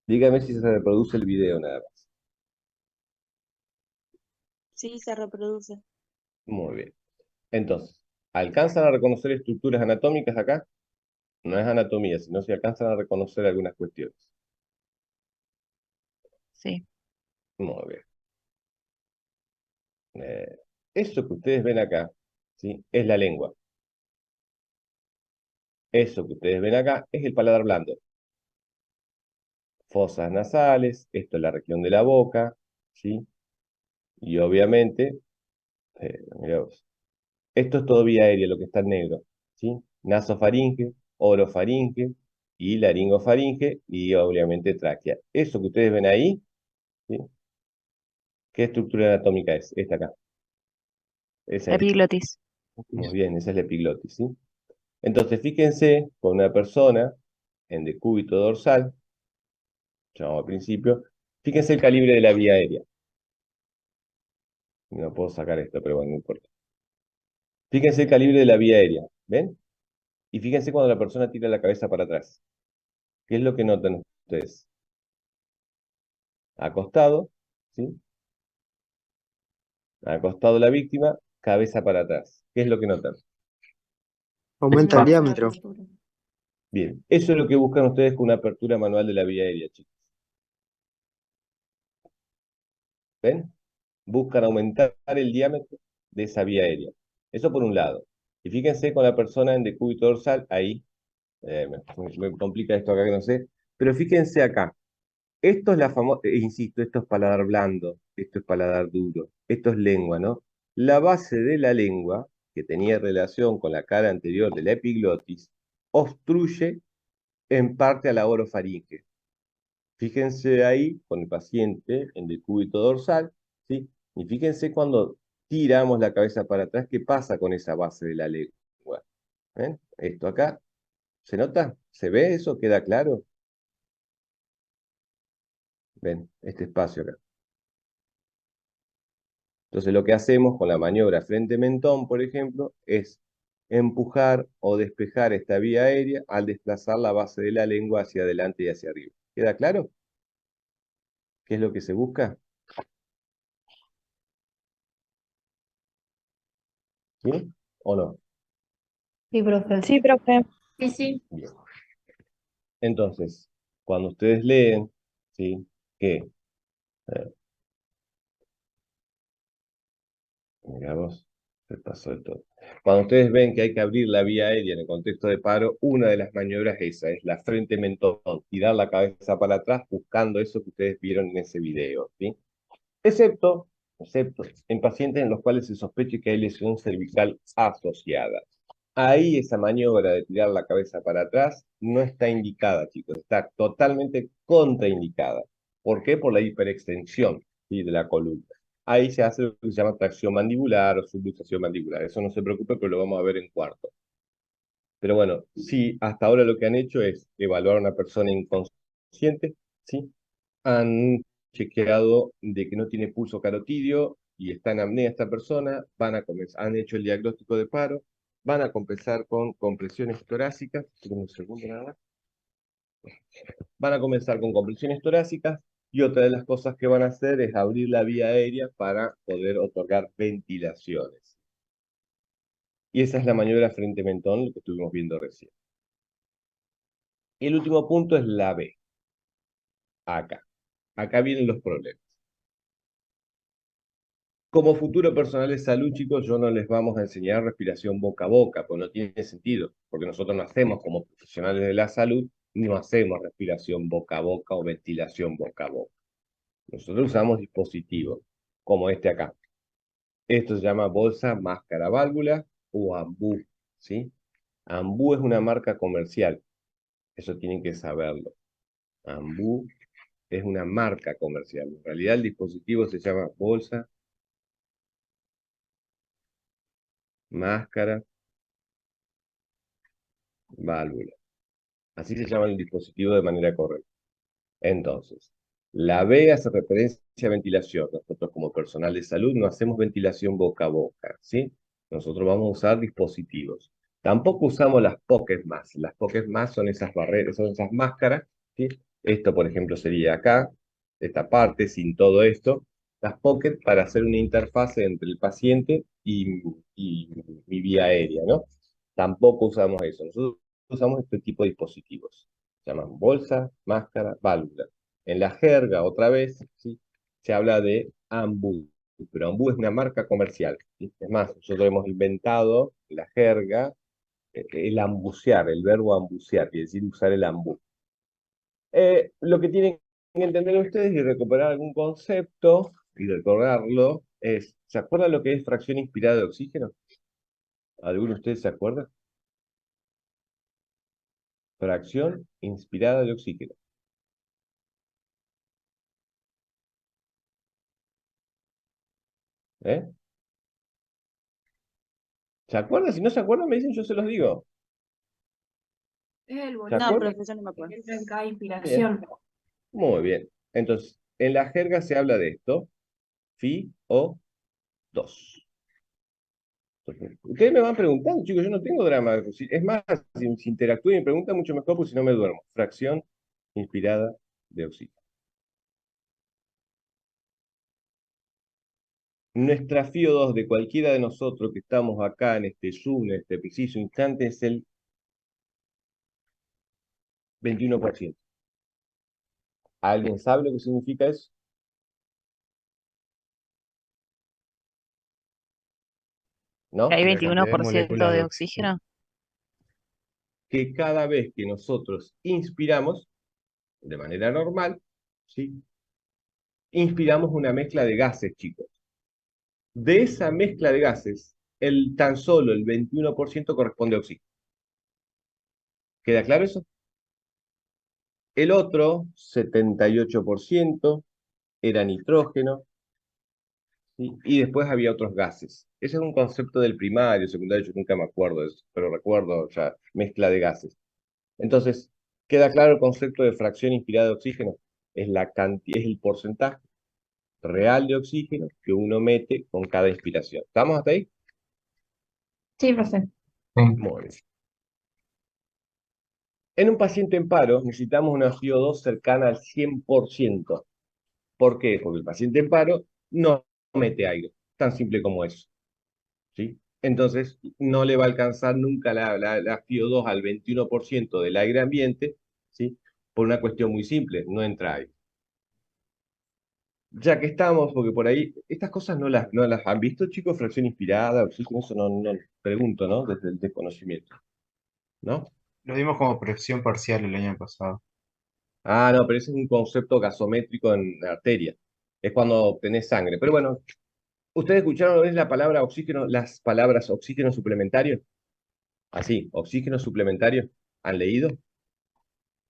Dígame si se reproduce el video nada más. Sí, se reproduce. Muy bien. Entonces, ¿alcanzan a reconocer estructuras anatómicas acá? No es anatomía, sino si alcanzan a reconocer algunas cuestiones. Sí. Muy bien. Eso que ustedes ven acá, ¿sí? Es la lengua. Eso que ustedes ven acá es el paladar blando. Fosas nasales, esto es la región de la boca, ¿sí? Y obviamente, mirá vos, esto es todo vía aérea, lo que está en negro, ¿sí? Nasofaringe, orofaringe, y laringofaringe y obviamente tráquea. Eso que ustedes ven ahí, ¿sí? ¿Qué estructura anatómica es? Esta acá. Esa es. Epiglotis. Muy bien, esa es la epiglotis, ¿sí? Entonces, fíjense con una persona en decúbito dorsal, llamamos al principio, fíjense el calibre de la vía aérea. No puedo sacar esto, pero bueno, no importa. Fíjense el calibre de la vía aérea, ¿ven? Y fíjense cuando la persona tira la cabeza para atrás. ¿Qué es lo que notan ustedes? Acostado, ¿sí? Acostado la víctima, cabeza para atrás. ¿Qué es lo que notan? Aumenta el Una diámetro. apertura. Bien, eso es lo que buscan ustedes con una apertura manual de la vía aérea, chicos. ¿Ven? Buscan aumentar el diámetro de esa vía aérea. Eso por un lado. Y fíjense con la persona en decúbito dorsal, ahí, me complica esto acá que no sé, pero fíjense acá. Esto es la famosa, insisto, esto es paladar blando, esto es paladar duro, esto es lengua, ¿no? La base de la lengua, que tenía relación con la cara anterior de la epiglotis, obstruye en parte a la orofaringe. Fíjense ahí con el paciente en decúbito dorsal, ¿sí? Y fíjense cuando tiramos la cabeza para atrás, ¿qué pasa con esa base de la lengua? ¿Ven? Esto acá, ¿se nota? ¿Se ve eso? ¿Queda claro? Ven, este espacio acá. Entonces lo que hacemos con la maniobra frente-mentón, por ejemplo, es empujar o despejar esta vía aérea al desplazar la base de la lengua hacia adelante y hacia arriba. ¿Queda claro? ¿Qué es lo que se busca? ¿Sí? ¿O no? Sí, profe. Sí, profe. Sí, sí. Bien. Entonces, cuando ustedes leen, ¿sí? Que, eh, miramos, se pasó de todo. Cuando ustedes ven que hay que abrir la vía aérea en el contexto de paro, una de las maniobras esa es la frente-mentón, tirar la cabeza para atrás buscando eso que ustedes vieron en ese video, ¿sí? Excepto, excepto en pacientes en los cuales se sospeche que hay lesión cervical asociada. Ahí esa maniobra de tirar la cabeza para atrás no está indicada, chicos, está totalmente contraindicada. ¿Por qué? Por la hiperextensión, ¿sí? De la columna. Ahí se hace lo que se llama tracción mandibular o subluxación mandibular. Eso no se preocupe, pero lo vamos a ver en cuarto. Pero bueno, sí, hasta ahora lo que han hecho es evaluar a una persona inconsciente, ¿sí? Han chequeado de que no tiene pulso carotidio y está en apnea esta persona, han hecho el diagnóstico de paro, van a comenzar con compresiones torácicas, un segundo nada más. Van a comenzar con compresiones torácicas y otra de las cosas que van a hacer es abrir la vía aérea para poder otorgar ventilaciones. Y esa es la maniobra frente-mentón, lo que estuvimos viendo recién. Y el último punto es la B. Acá. Acá vienen los problemas. Como futuro personal de salud, chicos, yo no les vamos a enseñar respiración boca a boca, pues no tiene sentido, porque nosotros no hacemos como profesionales de la salud, no hacemos respiración boca a boca o ventilación boca a boca. Nosotros usamos dispositivos, como este acá. Esto se llama bolsa, máscara, válvula o AMBU, ¿sí? AMBU es una marca comercial, eso tienen que saberlo. AMBU es una marca comercial. En realidad el dispositivo se llama bolsa, máscara, válvula. Así se llama el dispositivo de manera correcta. Entonces, la B hace referencia a ventilación. Nosotros como personal de salud no hacemos ventilación boca a boca, ¿sí? Nosotros vamos a usar dispositivos. Tampoco usamos las Pocket Mask. Las Pocket Mask son esas barreras, son esas máscaras, ¿sí? Esto, por ejemplo, sería acá, esta parte, sin todo esto. Las Pocket para hacer una interfase entre el paciente y mi vía aérea, ¿no? Tampoco usamos eso. Nosotros usamos este tipo de dispositivos. Se llaman bolsa, máscara, válvula. En la jerga, otra vez, ¿sí? Se habla de AMBU, pero AMBU es una marca comercial, ¿sí? Es más, nosotros hemos inventado la jerga, el ambucear, el verbo ambucear, quiere decir usar el AMBU. Lo que tienen que entender ustedes y recuperar algún concepto y recordarlo es, ¿se acuerdan lo que es fracción inspirada de oxígeno? ¿Alguno de ustedes se acuerda? fracción inspirada de oxígeno. ¿Eh? ¿Se acuerdan? Si no se acuerdan, me dicen, yo se los digo. Es el ¿Se volumen No, acuerdan? profesor, no me acuerdo. que entra en cada Bien, inspiración. muy bien. Entonces, en la jerga se habla de esto, phi o 2. Ustedes me van preguntando, chicos, yo no tengo drama. Es más, si interactúo y me preguntan mucho mejor, porque si no me duermo. Fracción inspirada de oxígeno. Nuestra FiO2 de cualquiera de nosotros que estamos acá en este Zoom, en este preciso instante, es el 21%. ¿Alguien sabe lo que significa eso? ¿No? Hay La cantidad de 21% moléculas de de oxígeno. oxígeno. Que cada vez que nosotros inspiramos, de manera normal, ¿sí? Inspiramos una mezcla de gases, chicos. De esa mezcla de gases, tan solo el 21% corresponde a oxígeno. ¿Queda claro eso? El otro 78% era nitrógeno, ¿sí? Y después había otros gases. Ese es un concepto del primario, secundario, yo nunca me acuerdo de eso, pero recuerdo ya mezcla de gases. Entonces, ¿queda claro el concepto de fracción inspirada de oxígeno? Es es el porcentaje real de oxígeno que uno mete con cada inspiración. ¿Estamos hasta ahí? Sí, profe. Muy bien. En un paciente en paro necesitamos una FiO2 cercana al 100%. ¿Por qué? Porque el paciente en paro no mete aire, tan simple como eso, ¿sí? Entonces, no le va a alcanzar nunca la FiO2 al 21% del aire ambiente, ¿sí? Por una cuestión muy simple, no entra aire. Ya que estamos, porque por ahí, estas cosas no las han visto, chicos, fracción inspirada, oxígeno, eso no pregunto, ¿no? Desde el desconocimiento, ¿no? Lo dimos como presión parcial el año pasado. Ah, no, pero ese es un concepto gasométrico en la arteria. Es cuando tenés sangre. Pero bueno, ¿ustedes escucharon una vez la palabra oxígeno, las palabras oxígeno suplementario? Así, oxígeno suplementario. ¿Han leído?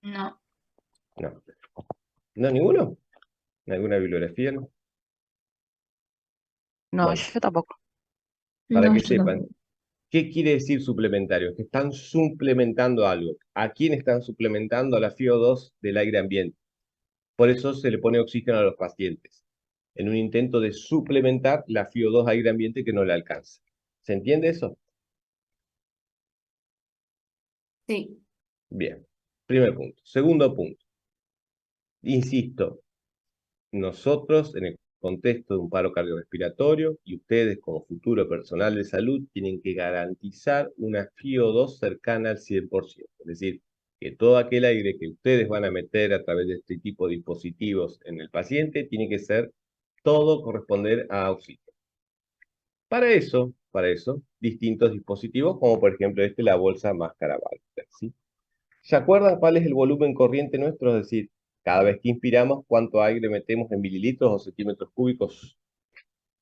No. No. ¿No ninguno? ¿En alguna bibliografía? No. No, Bueno, yo tampoco. para No, que yo sepan, tampoco. ¿qué quiere decir suplementario? Que están suplementando algo. ¿A quién están suplementando? A la FiO2 del aire ambiente. Por eso se le pone oxígeno a los pacientes, en un intento de suplementar la FiO2 aire ambiente que no le alcanza. ¿Se entiende eso? Sí. Bien. Primer punto. Segundo punto. Insisto, nosotros en el contexto de un paro cardiorrespiratorio y ustedes como futuro personal de salud tienen que garantizar una FiO2 cercana al 100%. Es decir, que todo aquel aire que ustedes van a meter a través de este tipo de dispositivos en el paciente tiene que ser todo corresponder a oxígeno. Para eso, distintos dispositivos, como por ejemplo la bolsa máscara válvula, ¿sí? ¿Se acuerdan cuál es el volumen corriente nuestro? Es decir, cada vez que inspiramos, ¿cuánto aire metemos en mililitros o centímetros cúbicos?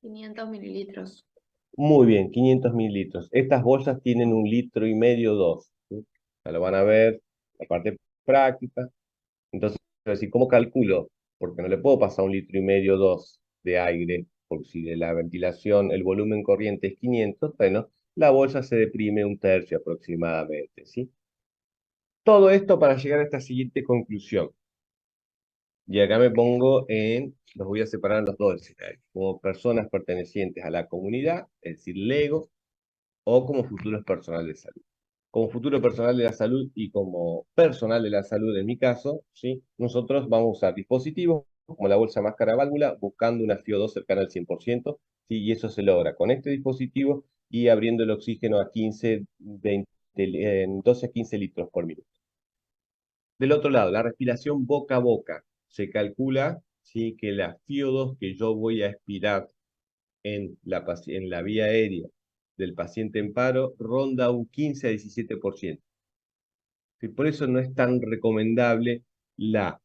500 mililitros. Muy bien, 500 mililitros. Estas bolsas tienen 1,5 litros, 2. ¿Sí? Ya lo van a ver, la parte práctica. Entonces, decir, ¿cómo calculo? Porque no le puedo pasar 1,5 litros, 2 de aire, porque si de la ventilación el volumen corriente es 500, bueno, la bolsa se deprime 1/3 aproximadamente, ¿sí? Todo esto para llegar a esta siguiente conclusión. Y acá los voy a separar en los dos escenarios, como personas pertenecientes a la comunidad, es decir, LEGO, o como futuros personal de salud. Como futuro personal de la salud y como personal de la salud en mi caso, ¿sí? Nosotros vamos a usar dispositivos como la bolsa máscara válvula, buscando una FiO2 cercana al 100%, ¿sí? Y eso se logra con este dispositivo y abriendo el oxígeno a 15, 20, en 12 a 15 litros por minuto. Del otro lado, la respiración boca a boca. Se calcula, ¿sí?, que la FiO2 que yo voy a expirar en la vía aérea del paciente en paro ronda un 15 a 17%. ¿Sí? Por eso no es tan recomendable la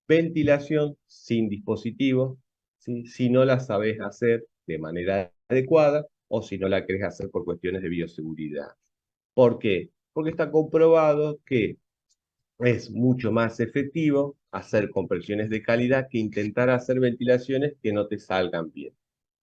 ventilación sin dispositivo, ¿sí?, si no la sabes hacer de manera adecuada o si no la querés hacer por cuestiones de bioseguridad. ¿Por qué? Porque está comprobado que es mucho más efectivo hacer compresiones de calidad que intentar hacer ventilaciones que no te salgan bien.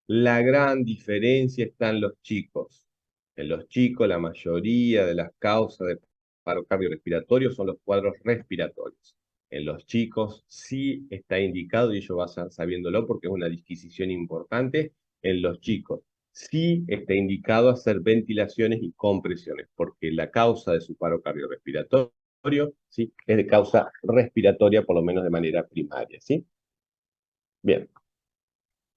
La gran diferencia está en los chicos. En los chicos, la mayoría de las causas de paro cardiorrespiratorio son los cuadros respiratorios. En los chicos sí está indicado, y ellos van sabiéndolo porque es una disquisición importante, en los chicos sí está indicado hacer ventilaciones y compresiones, porque la causa de su paro cardiorrespiratorio, ¿sí?, es de causa respiratoria, por lo menos de manera primaria, ¿sí? Bien.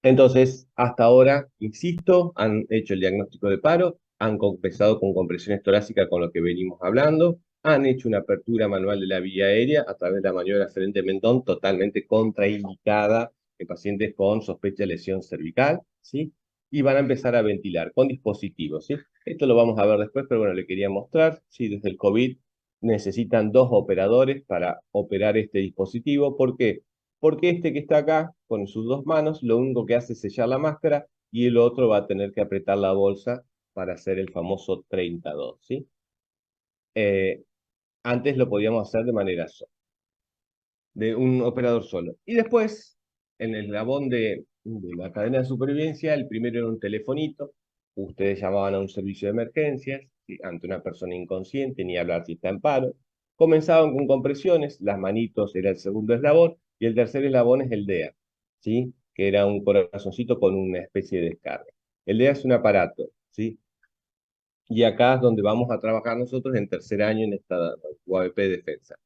Entonces, hasta ahora, insisto, han hecho el diagnóstico de paro, han empezado con compresiones torácicas con lo que venimos hablando, han hecho una apertura manual de la vía aérea a través de la maniobra frente mentón, totalmente contraindicada en pacientes con sospecha de lesión cervical, ¿sí? Y van a empezar a ventilar con dispositivos, ¿sí? Esto lo vamos a ver después, pero bueno, le quería mostrar, ¿sí? Desde el COVID necesitan 2 operadores para operar este dispositivo. ¿Por qué? Porque este que está acá, con sus 2 manos, lo único que hace es sellar la máscara y el otro va a tener que apretar la bolsa para hacer el famoso 32, ¿sí? Antes lo podíamos hacer de manera sola, de un operador solo. Y después, en el eslabón de la cadena de supervivencia, el primero era un telefonito, ustedes llamaban a un servicio de emergencias, ¿sí?, ante una persona inconsciente, ni hablar si está en paro. Comenzaban con compresiones, las manitos era el segundo eslabón, y el tercer eslabón es el DEA, ¿sí?, que era un corazoncito con una especie de descarga. El DEA es un aparato, ¿sí? Y acá es donde vamos a trabajar nosotros en tercer año en esta UAVP Defensa.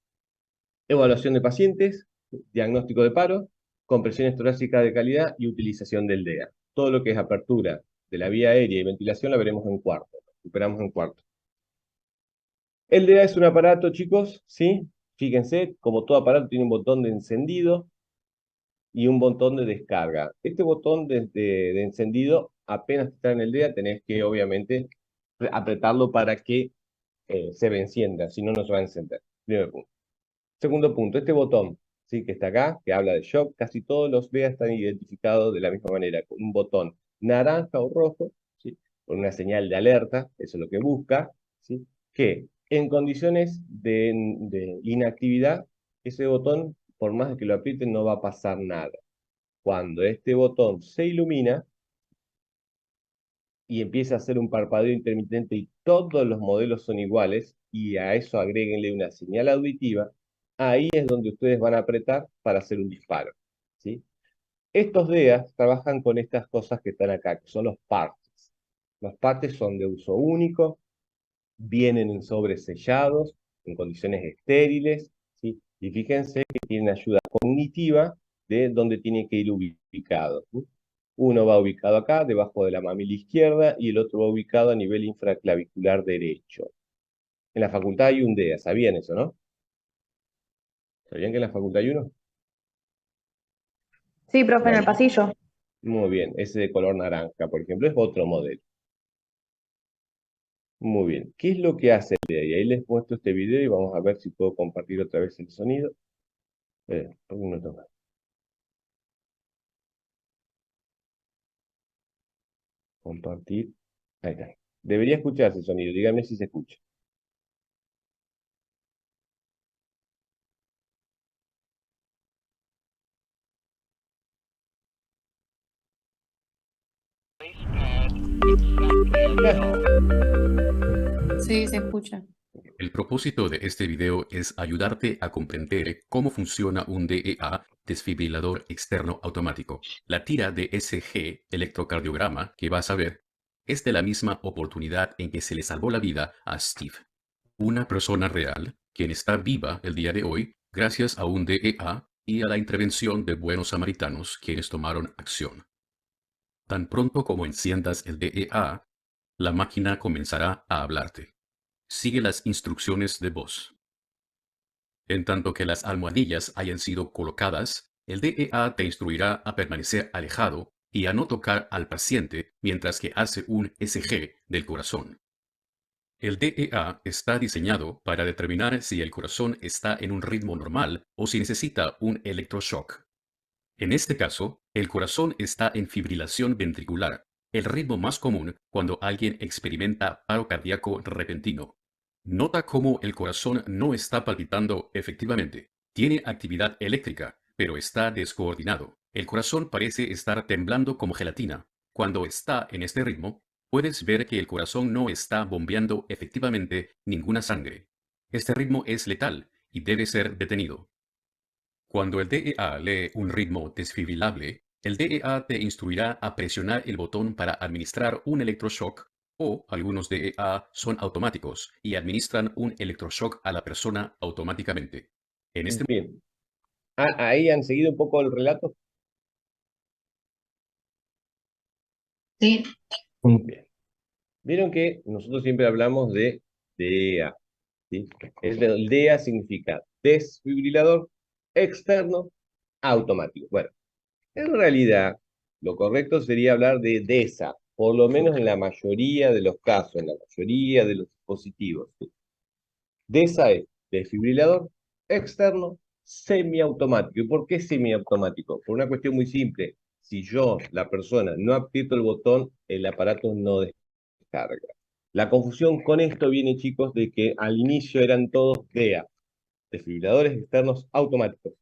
Evaluación de pacientes, diagnóstico de paro, compresiones torácicas de calidad y utilización del DEA. Todo lo que es apertura de la vía aérea y ventilación la veremos en cuarto, recuperamos en cuarto. El DEA es un aparato, chicos, ¿sí? Fíjense, como todo aparato tiene un botón de encendido y un botón de descarga. Este botón de encendido, apenas está en el DEA, tenés que obviamente apretarlo para que se encienda, si no, no se va a encender. Primer punto. Segundo punto, este botón, ¿sí?, que está acá, que habla de shock, casi todos los DEA están identificados de la misma manera, con un botón naranja o rojo, ¿sí?, con una señal de alerta, eso es lo que busca, ¿sí?, que en condiciones de inactividad, ese botón, por más que lo aprieten, no va a pasar nada. Cuando este botón se ilumina y empieza a hacer un parpadeo intermitente y todos los modelos son iguales, y a eso agréguenle una señal auditiva, ahí es donde ustedes van a apretar para hacer un disparo, ¿sí? Estos DEAs trabajan con estas cosas que están acá, que son los partes. Los partes son de uso único, vienen en sobres sellados, en condiciones estériles, ¿sí? Y fíjense que tienen ayuda cognitiva de dónde tiene que ir ubicado, ¿sí? Uno va ubicado acá, debajo de la mamila izquierda, y el otro va ubicado a nivel infraclavicular derecho. En la facultad hay un DEA, ¿sabían eso, no? ¿Sabían que en la facultad hay uno? Sí, profe, en el Bueno, pasillo. muy bien, ese de color naranja, por ejemplo, es otro modelo. Muy bien, ¿qué es lo que hace el DEA? Y ahí les muestro este video y vamos a ver si puedo compartir otra vez el sonido. Un minuto más. Compartir. Ahí está. Debería escucharse el sonido, díganme si se escucha. Sí, se escucha. El propósito de este video es ayudarte a comprender cómo funciona un DEA, desfibrilador externo automático. La tira de ECG, electrocardiograma, que vas a ver, es de la misma oportunidad en que se le salvó la vida a Steve. Una persona real, quien está viva el día de hoy, gracias a un DEA y a la intervención de buenos samaritanos quienes tomaron acción. Tan pronto como enciendas el DEA, la máquina comenzará a hablarte. Sigue las instrucciones de voz. En tanto que las almohadillas hayan sido colocadas, el DEA te instruirá a permanecer alejado y a no tocar al paciente mientras que hace un ECG del corazón. El DEA está diseñado para determinar si el corazón está en un ritmo normal o si necesita un electroshock. En este caso, el corazón está en fibrilación ventricular, el ritmo más común cuando alguien experimenta paro cardíaco repentino. Nota cómo el corazón no está palpitando efectivamente. Tiene actividad eléctrica, pero está descoordinado. El corazón parece estar temblando como gelatina. Cuando está en este ritmo, puedes ver que el corazón no está bombeando efectivamente ninguna sangre. Este ritmo es letal y debe ser detenido. Cuando el DEA lee un ritmo desfibrilable, el DEA te instruirá a presionar el botón para administrar un electroshock, o algunos DEA son automáticos y administran un electroshock a la persona automáticamente. En este Bien. Ahí han seguido un poco el relato. Sí, Bien. Vieron que nosotros siempre hablamos de DEA, ¿sí? El DEA significa desfibrilador externo automático. Bueno, en realidad, lo correcto sería hablar de DESA, por lo menos en la mayoría de los casos, en la mayoría de los dispositivos, ¿sí? DESA es desfibrilador externo semiautomático. ¿Y por qué semiautomático? Por una cuestión muy simple. Si yo, la persona, no aprieto el botón, el aparato no descarga. La confusión con esto viene, chicos, de que al inicio eran todos DEA, desfibriladores externos automáticos.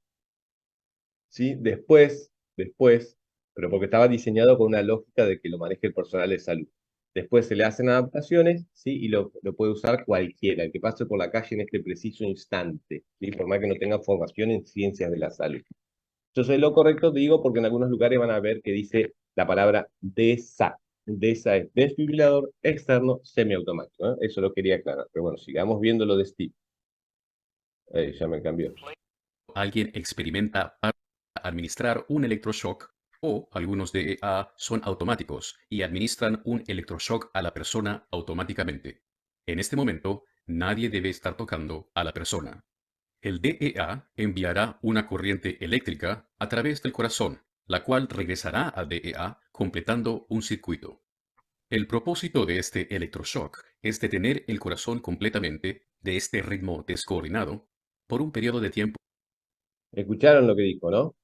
¿Sí? Después, pero porque estaba diseñado con una lógica de que lo maneje el personal de salud. Después se le hacen adaptaciones, ¿sí? Y lo puede usar cualquiera, el que pase por la calle en este preciso instante, ¿sí? Por más que no tenga formación en ciencias de la salud. Entonces, lo correcto digo porque en algunos lugares van a ver que dice la palabra DESA. DESA es desfibrilador externo semiautomático, ¿eh? Eso lo quería aclarar. Pero bueno, sigamos viendo lo de Steve. Ya me cambió. alguien experimenta para administrar un electroshock, o algunos DEA son automáticos y administran un electroshock a la persona automáticamente. En este momento, nadie debe estar tocando a la persona. El DEA enviará una corriente eléctrica a través del corazón, la cual regresará al DEA completando un circuito. El propósito de este electroshock es detener el corazón completamente de este ritmo descoordinado por un periodo de tiempo. Escucharon lo que dijo, ¿no?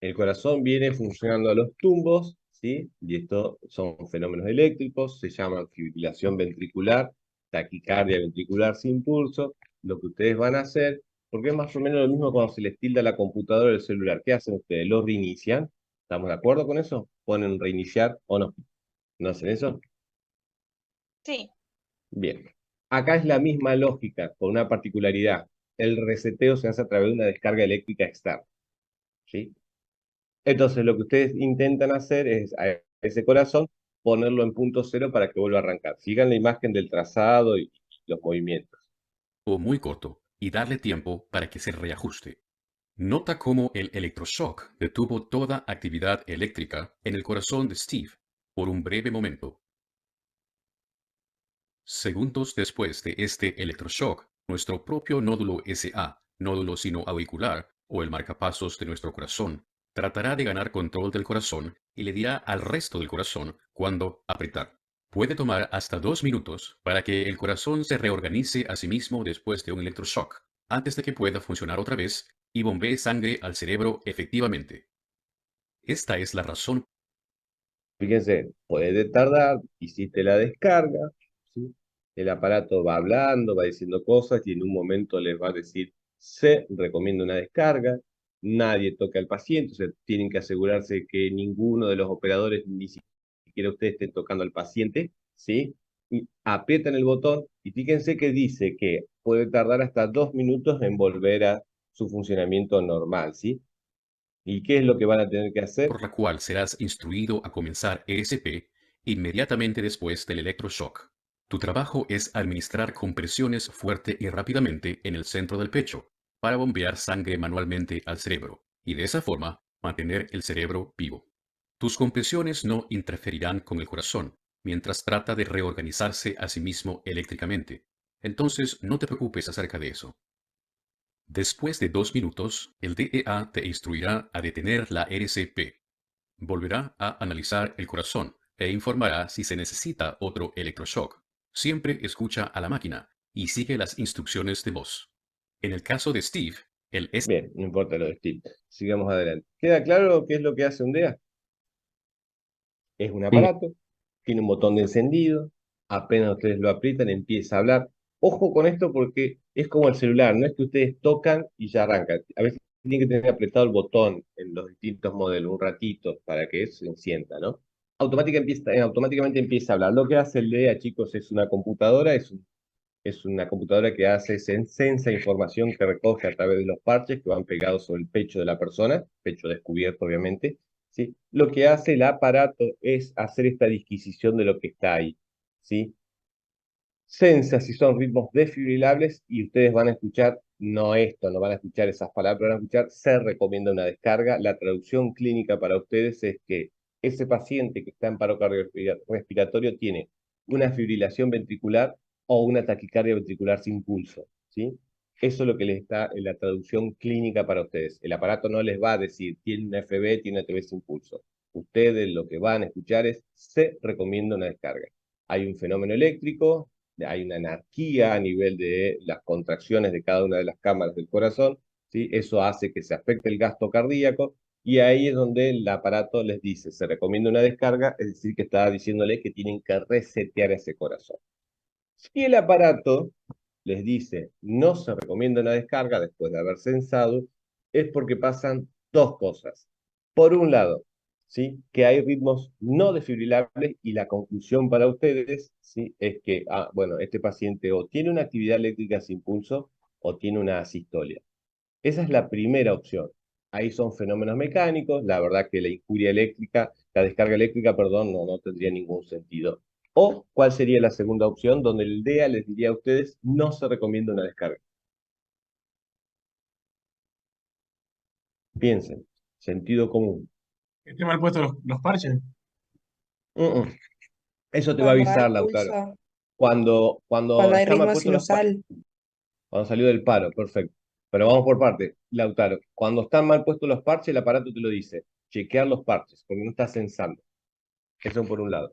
El corazón viene funcionando a los tumbos, ¿sí? Y esto son fenómenos eléctricos, se llaman fibrilación ventricular, taquicardia ventricular sin pulso. Lo que ustedes van a hacer, porque es más o menos lo mismo cuando se les tilda la computadora o el celular. ¿Qué hacen ustedes? Lo reinician. ¿Estamos de acuerdo con eso? ¿Ponen reiniciar o no? ¿No hacen eso? Sí, Bien. Acá es la misma lógica, con una particularidad. El reseteo se hace a través de una descarga eléctrica externa, ¿sí? Entonces, lo que ustedes intentan hacer es a ese corazón ponerlo en punto cero para que vuelva a arrancar. Sigan la imagen del trazado y los movimientos. O muy corto y darle tiempo para que se reajuste. Nota cómo el electroshock detuvo toda actividad eléctrica en el corazón de Steve por un breve momento. Segundos después de este electroshock, nuestro propio nódulo SA, nódulo sinoauricular o el marcapasos de nuestro corazón, tratará de ganar control del corazón y le dirá al resto del corazón cuándo apretar. Puede tomar hasta 2 minutos para que el corazón se reorganice a sí mismo después de un electroshock, antes de que pueda funcionar otra vez y bombee sangre al cerebro efectivamente. Esta es la razón. Fíjense, puede tardar, hiciste la descarga, ¿sí? El aparato va hablando, va diciendo cosas y en un momento les va a decir, se recomienda una descarga, nadie toca al paciente, o sea, tienen que asegurarse que ninguno de los operadores, ni siquiera ustedes estén tocando al paciente, ¿sí? Y aprietan el botón y fíjense que dice que puede tardar hasta 2 minutos en volver a su funcionamiento normal, ¿sí? ¿Y qué es lo que van a tener que hacer? Por la cual serás instruido a comenzar ESP inmediatamente después del electroshock. Tu trabajo es administrar compresiones fuerte y rápidamente en el centro del pecho para bombear sangre manualmente al cerebro y de esa forma mantener el cerebro vivo. Tus compresiones no interferirán con el corazón mientras trata de reorganizarse a sí mismo eléctricamente. Entonces no te preocupes acerca de eso. Después de 2 minutos, el DEA te instruirá a detener la RCP. Volverá a analizar el corazón e informará si se necesita otro electroshock. Siempre escucha a la máquina y sigue las instrucciones de voz. En el caso de Steve, el S Bien, no importa lo de Steve. Sigamos adelante. ¿Queda claro qué es lo que hace un DEA? Es un aparato, tiene un botón de encendido, apenas ustedes lo aprietan, empieza a hablar. Ojo con esto porque es como el celular, no es que ustedes tocan y ya arranca. A veces tienen que tener apretado el botón en los distintos modelos un ratito para que se encienda, ¿no? Automáticamente empieza a hablar. Lo que hace el DEA, chicos, es una computadora, es una computadora que hace sensa información que recoge a través de los parches que van pegados sobre el pecho de la persona, pecho descubierto obviamente, ¿sí? Lo que hace el aparato es hacer esta disquisición de lo que está ahí, ¿sí? Sensa si son ritmos desfibrilables y ustedes van a escuchar, no esto, no van a escuchar esas palabras, van a escuchar, se recomienda una descarga. La traducción clínica para ustedes es que ese paciente que está en paro cardiorrespiratorio tiene una fibrilación ventricular o una taquicardia ventricular sin pulso, ¿sí? Eso es lo que les está en la traducción clínica para ustedes. El aparato no les va a decir, tiene una FB, tiene una TB sin pulso. Ustedes lo que van a escuchar es, se recomienda una descarga. Hay un fenómeno eléctrico, hay una anarquía a nivel de las contracciones de cada una de las cámaras del corazón, ¿sí? Eso hace que se afecte el gasto cardíaco y ahí es donde el aparato les dice, se recomienda una descarga, es decir, que está diciéndole que tienen que resetear ese corazón. Si el aparato les dice, no se recomienda una descarga después de haber censado, es porque pasan dos cosas. Por un lado, ¿sí? Que hay ritmos no desfibrilables y la conclusión para ustedes, ¿sí? Es que, bueno, este paciente o tiene una actividad eléctrica sin pulso o tiene una asistolia. Esa es la primera opción. Ahí son fenómenos mecánicos, la verdad que la injuria eléctrica, la descarga eléctrica, perdón, no tendría ningún sentido. O, ¿cuál sería la segunda opción? Donde el DEA les diría a ustedes, no se recomienda una descarga. Piensen, sentido común. ¿Estén mal puestos los parches? Mm, mm. Eso te va a Cuando hay avisar, Lautaro. pulso, Cuando cuando hay está mal ritmo puesto los sinusal. cuando salió del paro, perfecto. Pero vamos por parte, Lautaro. Cuando están mal puestos los parches, el aparato te lo dice. Chequear los parches, porque no está censando. Eso por un lado.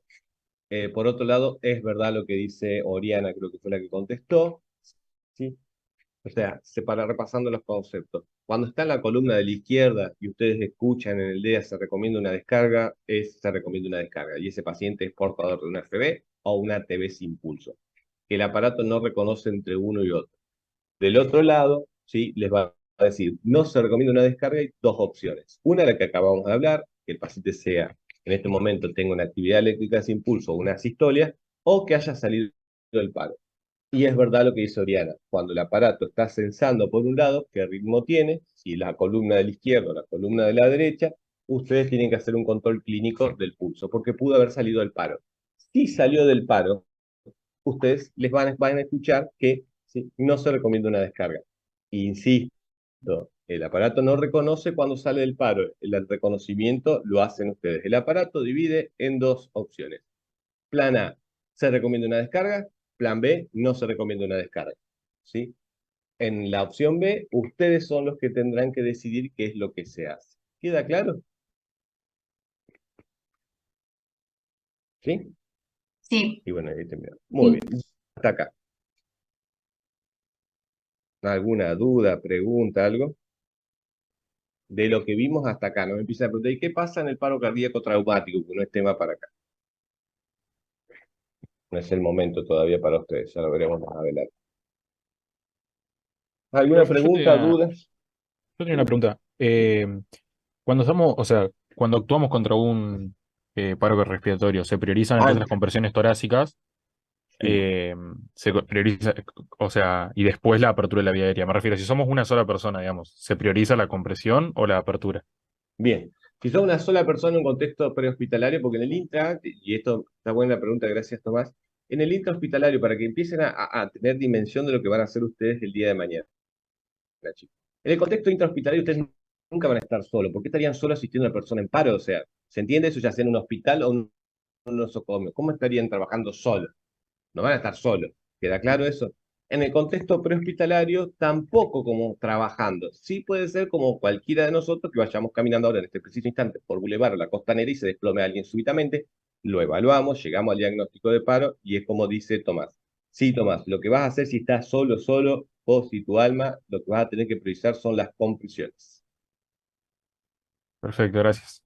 Por otro lado, es verdad lo que dice Oriana, creo que fue la que contestó, ¿sí? O sea, repasando los conceptos. Cuando está en la columna de la izquierda y ustedes escuchan en el DEA se recomienda una descarga, se recomienda una descarga. Y ese paciente es portador de una FB o una TB sin pulso. Que el aparato no reconoce entre uno y otro. Del otro lado, ¿sí? Les va a decir, no se recomienda una descarga, hay dos opciones. Una, la que acabamos de hablar, que el paciente sea, en este momento tenga una actividad eléctrica sin pulso o una sistolia, o que haya salido del paro. Y es verdad lo que dice Oriana, cuando el aparato está censando por un lado, qué ritmo tiene, si la columna de la izquierda o la columna de la derecha, ustedes tienen que hacer un control clínico del pulso, porque pudo haber salido del paro. Si salió del paro, ustedes les van a escuchar que, ¿sí? No se recomienda una descarga. Insisto, el aparato no reconoce cuando sale del paro. El reconocimiento lo hacen ustedes. El aparato divide en dos opciones. Plan A, se recomienda una descarga. Plan B, no se recomienda una descarga. ¿Sí? En la opción B, ustedes son los que tendrán que decidir qué es lo que se hace. ¿Queda claro? ¿Sí? Sí. Y bueno, ahí terminamos. Muy bien. Hasta acá. ¿Alguna duda, pregunta, algo? De lo que vimos hasta acá, no me empieza a preguntar, ¿y qué pasa en el paro cardíaco traumático? Que no es tema para acá. No es el momento todavía para ustedes, ya lo veremos más adelante. ¿Alguna Profe, pregunta, duda? yo tenía una pregunta. Cuando estamos, o sea, cuando actuamos contra un paro respiratorio, ¿se priorizan entonces las Antes, compresiones torácicas? sí. Se prioriza, o sea, y después la apertura de la vía aérea. Me refiero, si somos una sola persona, digamos, ¿se prioriza la compresión o la apertura? Bien. Si sos una sola persona en un contexto prehospitalario, porque en el intra, y esto está buena la pregunta, gracias Tomás, en el intrahospitalario, para que empiecen a tener dimensión de lo que van a hacer ustedes el día de mañana, chicos. En el contexto intrahospitalario ustedes nunca van a estar solos. ¿Por qué estarían solos asistiendo a una persona en paro? O sea, ¿se entiende eso ya sea en un hospital o en un nosocomio? ¿Cómo estarían trabajando solos? No van a estar solos. ¿Queda claro eso? En el contexto prehospitalario, tampoco como trabajando. Sí puede ser como cualquiera de nosotros que vayamos caminando ahora en este preciso instante por Boulevard o la Costanera y se desplome a alguien súbitamente, lo evaluamos, llegamos al diagnóstico de paro y es como dice Tomás. Sí, Tomás, lo que vas a hacer si estás solo, o si tu alma, lo que vas a tener que priorizar son las compresiones. Perfecto, gracias.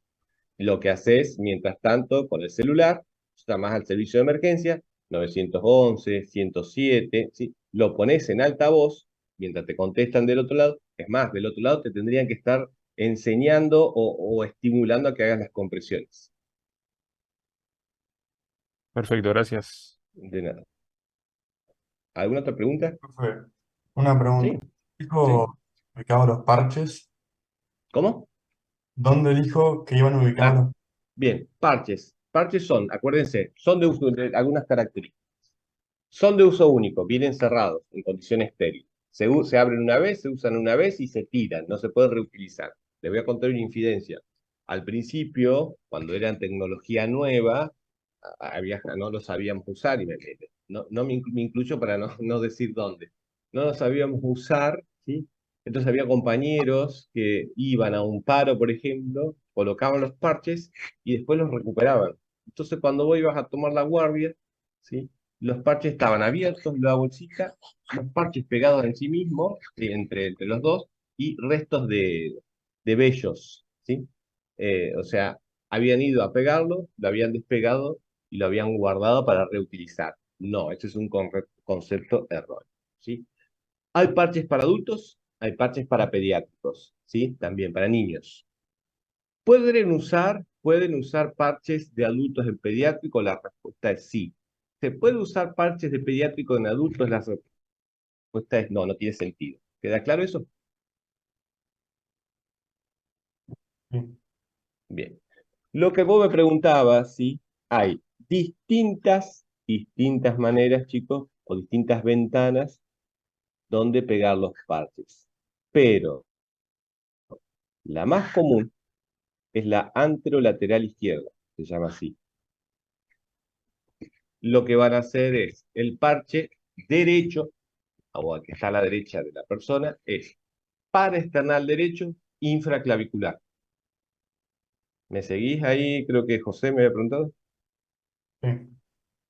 Lo que haces, mientras tanto, con el celular, llamás al servicio de emergencia, 911, 107, ¿sí? lo pones en altavoz mientras te contestan del otro lado. Es más, del otro lado te tendrían que estar enseñando o estimulando a que hagas las compresiones. Perfecto, gracias. De nada. ¿Alguna otra pregunta? Profe, una pregunta. Sí, sí. ¿Dijo ubicados los parches? ¿Cómo? ¿Dónde dijo que iban ubicados Ah, los... bien, parches. Parches son, acuérdense, son de uso de algunas características. Son de uso único, vienen cerrados, en condiciones estériles. Se abren una vez, se usan una vez y se tiran, no se pueden reutilizar. Les voy a contar una infidencia. Al principio, cuando eran tecnología nueva, no lo sabíamos usar, y me incluyo para no decir dónde. No lo sabíamos usar, ¿sí? Entonces había compañeros que iban a un paro, por ejemplo, colocaban los parches y después los recuperaban. Entonces cuando vos ibas a tomar la guardia, ¿sí? Los parches estaban abiertos, la bolsita, los parches pegados en sí mismos, ¿sí? entre los dos, y restos de vellos, ¿sí? O sea, habían ido a pegarlo, lo habían despegado y lo habían guardado para reutilizar. No, ese es un concepto erróneo, ¿sí? Hay parches para adultos, hay parches para pediátricos, ¿sí? También para niños. ¿Pueden usar parches de adultos en pediátrico? La respuesta es sí. ¿Se puede usar parches de pediátrico en adultos? La respuesta es no, no tiene sentido. ¿Queda claro eso? Sí. Bien. Lo que vos me preguntabas, ¿sí? Hay distintas maneras, chicos, o distintas ventanas donde pegar los parches. Pero la más común es la anterolateral izquierda, se llama así. Lo que van a hacer es el parche derecho, o al que está a la derecha de la persona, es paraesternal derecho, infraclavicular. ¿Me seguís ahí? Creo que José me había preguntado. Sí.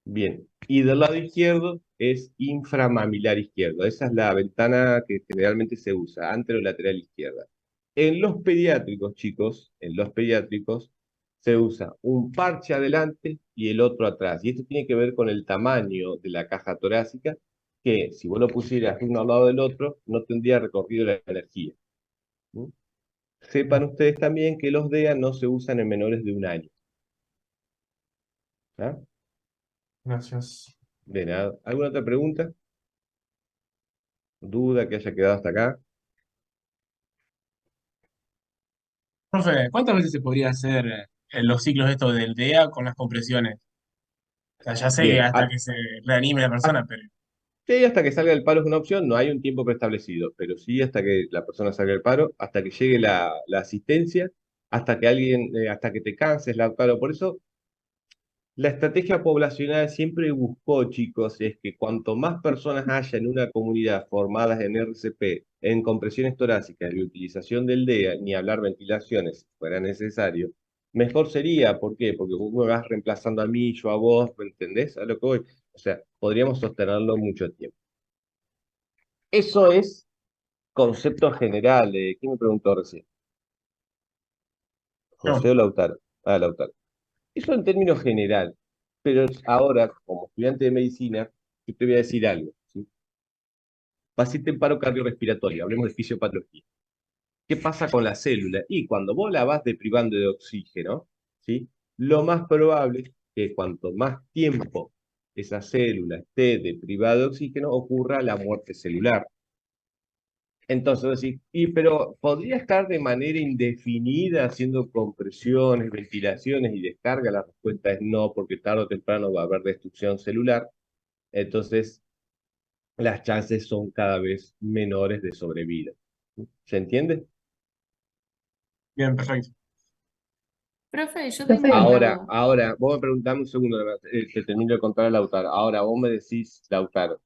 Bien. Y del lado izquierdo es inframamilar izquierdo. Esa es la ventana que generalmente se usa, anterolateral izquierda. En los pediátricos, chicos, en los pediátricos se usa un parche adelante y el otro atrás. Y esto tiene que ver con el tamaño de la caja torácica, que si vos lo pusieras uno al lado del otro, no tendría recorrido la energía. ¿Mm? Sepan ustedes también que los DEA no se usan en menores de 1 año. ¿Ah? Gracias. De nada. ¿Alguna otra pregunta? ¿Duda que haya quedado hasta acá? Profe, ¿cuántas veces se podría hacer los ciclos estos del DEA con las compresiones? O sea, ya sé que Bien, hasta que se reanime la persona, pero sí, hasta que salga el paro es una opción, no hay un tiempo preestablecido, pero sí hasta que la persona salga del paro, hasta que llegue la asistencia, hasta que hasta que te canses, Lautaro. Por eso, la estrategia poblacional siempre buscó, chicos, es que cuanto más personas haya en una comunidad formadas en RCP, en compresiones torácicas y utilización del DEA, ni hablar ventilaciones si fuera necesario, mejor sería. ¿Por qué? Porque vos me vas reemplazando a mí, yo a vos, ¿me entendés? A lo que voy. O sea, podríamos sostenerlo mucho tiempo. Eso es concepto general. ¿Quién me preguntó recién? ¿José no. o Lautaro? Ah, Lautaro. Eso en términos general. Pero ahora, como estudiante de medicina, yo te voy a decir algo, ¿sí? Paciente en paro cardiorrespiratorio, hablemos de fisiopatología. ¿Qué pasa con la célula? Y cuando vos la vas deprivando de oxígeno, ¿sí? Lo más probable es que cuanto más tiempo esa célula esté deprivada de oxígeno, ocurra la muerte celular. Entonces, sí, pero ¿podría estar de manera indefinida haciendo compresiones, ventilaciones y descarga? La respuesta es no, porque tarde o temprano va a haber destrucción celular. Entonces, las chances son cada vez menores de sobrevida. ¿Se entiende? Bien, perfecto. Profe, yo Profe, Ahora, vos me preguntame un segundo, te termino de contar a Lautaro. Ahora, vos me decís, Lautaro,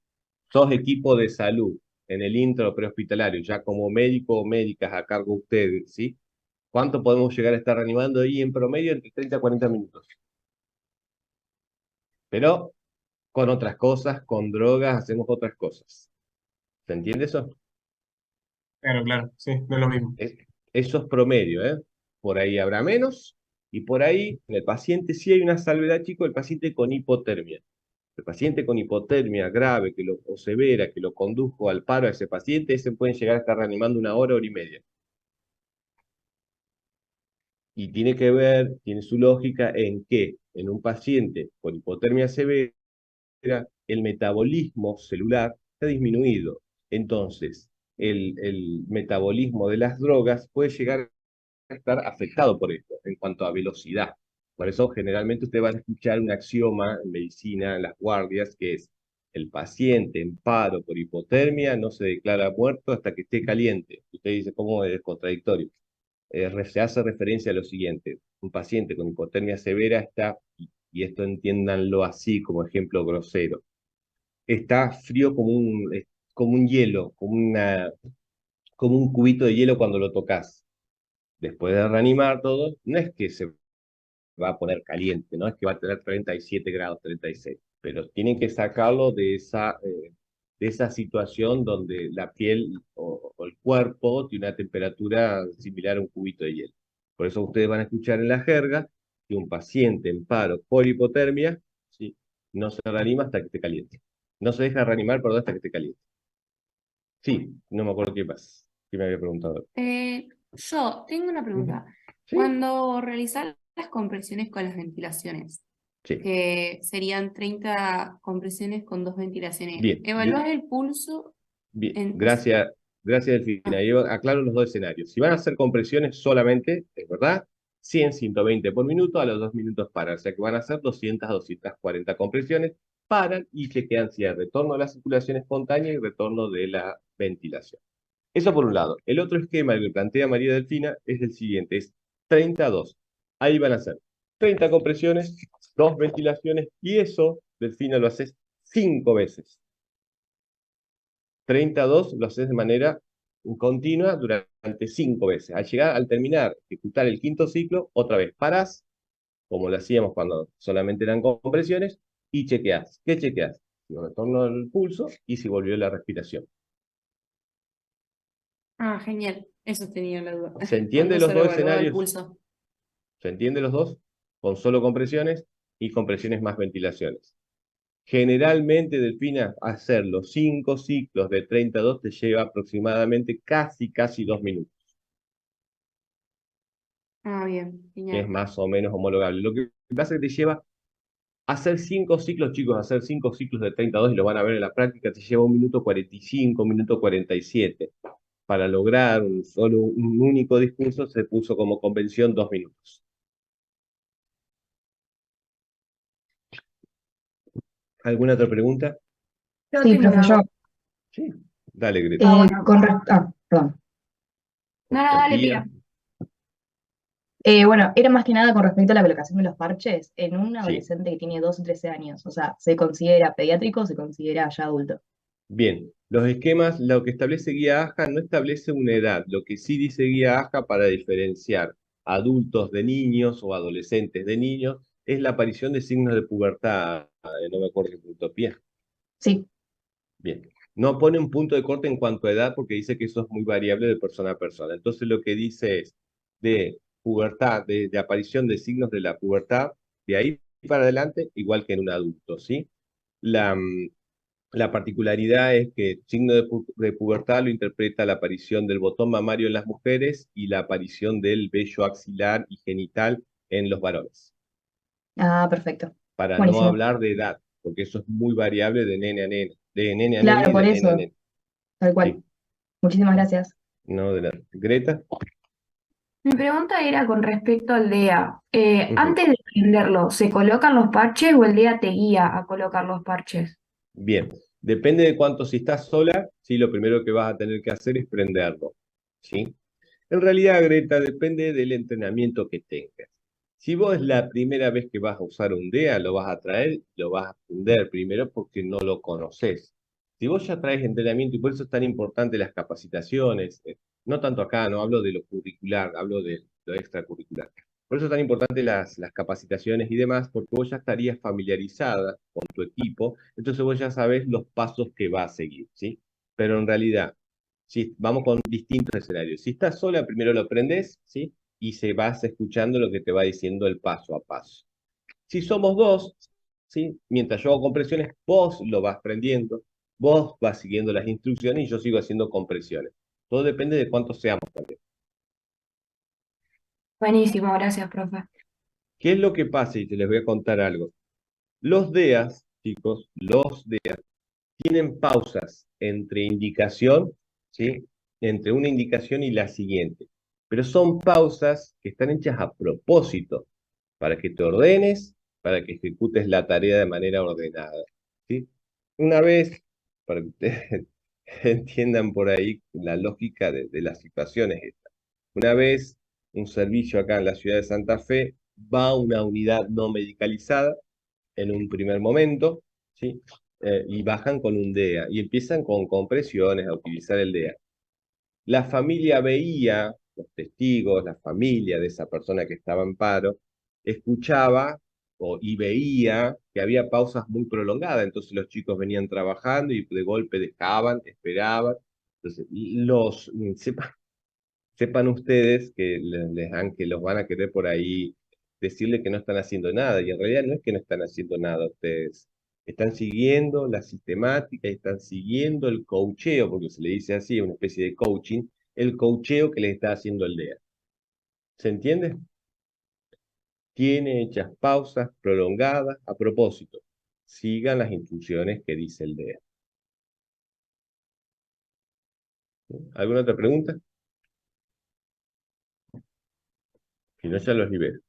sos equipo de salud en el intro prehospitalario, ya como médico o médicas a cargo de ustedes, ¿sí? ¿Cuánto podemos llegar a estar reanimando ahí en promedio? Entre 30 a 40 minutos. Pero con otras cosas, con drogas, hacemos otras cosas. ¿Se entiende eso? Claro, claro, sí, no es lo mismo. Eso es promedio, ¿eh? Por ahí habrá menos, y por ahí en el paciente sí hay una salvedad, chico, el paciente con hipotermia. El paciente con hipotermia grave o severa que lo condujo al paro a ese paciente, ese pueden llegar a estar reanimando 1 hora, hora y media. Y tiene que ver, tiene su lógica en que en un paciente con hipotermia severa, el metabolismo celular está disminuido. Entonces, el metabolismo de las drogas puede llegar a estar afectado por esto, en cuanto a velocidad. Por eso, generalmente, usted va a escuchar un axioma en medicina, en las guardias, que es: el paciente en paro por hipotermia no se declara muerto hasta que esté caliente. Usted dice, ¿cómo es contradictorio? Se hace referencia a lo siguiente: un paciente con hipotermia severa está, y esto entiéndanlo así como ejemplo grosero, está frío como un hielo, como un cubito de hielo cuando lo tocas. Después de reanimar todo, no es que se va a poner caliente, no es que va a tener 37 grados, 36, pero tienen que sacarlo de esa situación donde la piel o el cuerpo tiene una temperatura similar a un cubito de hielo. Por eso ustedes van a escuchar en la jerga que un paciente en paro por hipotermia, ¿sí?, no se reanima hasta que esté caliente. No se deja reanimar, perdón, hasta que esté caliente. Sí, no me acuerdo qué más, qué me había preguntado. Yo tengo una pregunta. Sí, Cuando realizás las compresiones con las ventilaciones, sí. que serían 30 compresiones con 2 ventilaciones, Bien, ¿evaluás el pulso? bien, gracias, Delfina. Yo aclaro los dos escenarios. Si van a hacer compresiones solamente, es verdad, 100, 120 por minuto, a los 2 minutos paran. O sea que van a hacer 200, 240 compresiones, paran y chequean si hay retorno de la circulación espontánea y retorno de la ventilación. Eso por un lado. El otro esquema que plantea María Delfina es el siguiente: es 32. Ahí van a ser 30 compresiones, 2 ventilaciones, y eso, Delfina, lo haces 5 veces. 32 lo haces de manera continua durante 5 veces. Al terminar, ejecutar el quinto ciclo, otra vez parás, como lo hacíamos cuando solamente eran compresiones, y chequeás. ¿Qué chequeás? Si retorno el pulso y si volvió la respiración. Ah, genial. Eso tenía la duda. ¿Se entiende Cuando los solo dos evaluaba el escenarios? pulso. ¿Se entiende los dos? Con solo compresiones y compresiones más ventilaciones. Generalmente, Delfina, hacer los 5 ciclos de 32 te lleva aproximadamente casi 2 minutos, Ah, bien, que es genial. más o menos homologable. Lo que pasa es que te lleva hacer 5 ciclos, chicos, hacer 5 ciclos de 32, y lo van a ver en la práctica, te lleva 1 minuto 45, 1 minuto 47. Para lograr solo un único discurso se puso como convención 2 minutos. ¿Alguna otra pregunta? Yo Sí, tengo profe, yo. Sí. Dale, Greta. Perdón. No, no, dale, Sofía. Pía. Bueno, era más que nada con respecto a la colocación de los parches en un Sí. adolescente que tiene 12 o 13 años. O sea, ¿se considera pediátrico o se considera ya adulto? Bien, los esquemas, lo que establece Guía AJA no establece una edad. Lo que sí dice Guía AJA para diferenciar adultos de niños o adolescentes de niños es la aparición de signos de pubertad. No me acuerdo qué utopía. Sí. Bien, no pone un punto de corte en cuanto a edad porque dice que eso es muy variable de persona a persona. Entonces lo que dice es de pubertad, de aparición de signos de la pubertad, de ahí para adelante, igual que en un adulto, ¿sí? La particularidad es que el signo de pubertad lo interpreta la aparición del botón mamario en las mujeres y la aparición del vello axilar y genital en los varones, Ah, perfecto. para no Buenísimo. hablar de edad, porque eso es muy variable de nene a nene, de nene a nene Claro, y por de nene a eso, nene. tal cual. Sí. Muchísimas gracias. No, de la Greta. Mi pregunta era con respecto al DEA. Ujú. Antes de prenderlo, ¿se colocan los parches o el DEA te guía a colocar los parches? Bien, depende de cuánto. Si estás sola, sí, lo primero que vas a tener que hacer es prenderlo, ¿sí? En realidad, Greta, depende del entrenamiento que tengas. Si vos es la primera vez que vas a usar un DEA, lo vas a traer, lo vas a aprender primero porque no lo conoces. Si vos ya traes entrenamiento, y por eso es tan importante las capacitaciones, no tanto acá, no hablo de lo curricular, hablo de lo extracurricular. Por eso es tan importante las capacitaciones y demás, porque vos ya estarías familiarizada con tu equipo, entonces vos ya sabés los pasos que va a seguir, ¿sí? Pero en realidad, si vamos con distintos escenarios. Si estás sola, primero lo aprendes, ¿sí? Y se vas escuchando lo que te va diciendo el paso a paso. Si somos dos, ¿sí? Mientras yo hago compresiones, vos lo vas prendiendo, vos vas siguiendo las instrucciones y yo sigo haciendo compresiones. Todo depende de cuántos seamos también. Buenísimo, gracias, profe. ¿Qué es lo que pasa? Y te les voy a contar algo. Los DEAs, chicos, los DEAs tienen pausas entre indicación, ¿sí? Entre una indicación y la siguiente. Pero son pausas que están hechas a propósito, para que te ordenes, para que ejecutes la tarea de manera ordenada, ¿sí? Una vez, para que ustedes entiendan por ahí la lógica de las situaciones estas. Una vez, un servicio acá en la ciudad de Santa Fe va a una unidad no medicalizada en un primer momento, ¿sí? Y bajan con un DEA y empiezan con compresiones a utilizar el DEA. La familia veía, los testigos, la familia de esa persona que estaba en paro, escuchaba y veía que había pausas muy prolongadas, entonces los chicos venían trabajando y de golpe dejaban, esperaban. Entonces, sepan ustedes que que los van a querer por ahí decirle que no están haciendo nada, y en realidad no es que no están haciendo nada ustedes. Están siguiendo la sistemática, están siguiendo el coacheo, porque se le dice así, una especie de coaching, el coacheo que les está haciendo el DEA. ¿Se entiende? Tiene hechas pausas prolongadas a propósito. Sigan las instrucciones que dice el DEA. ¿Alguna otra pregunta? Si no, ya los libero.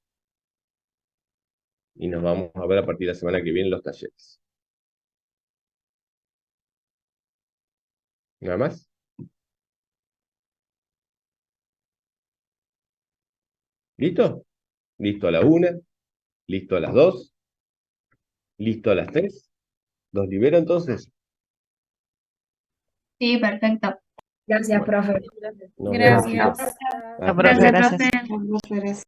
Y nos vamos a ver a partir de la semana que viene en los talleres. ¿Nada más? ¿Listo? ¿Listo a la 1? ¿Listo a las 2? ¿Listo a las 3? ¿Los libero entonces? Sí, perfecto. Gracias, Bueno, profe. nos vemos, chicos. No, profe, Hasta luego. gracias. Gracias.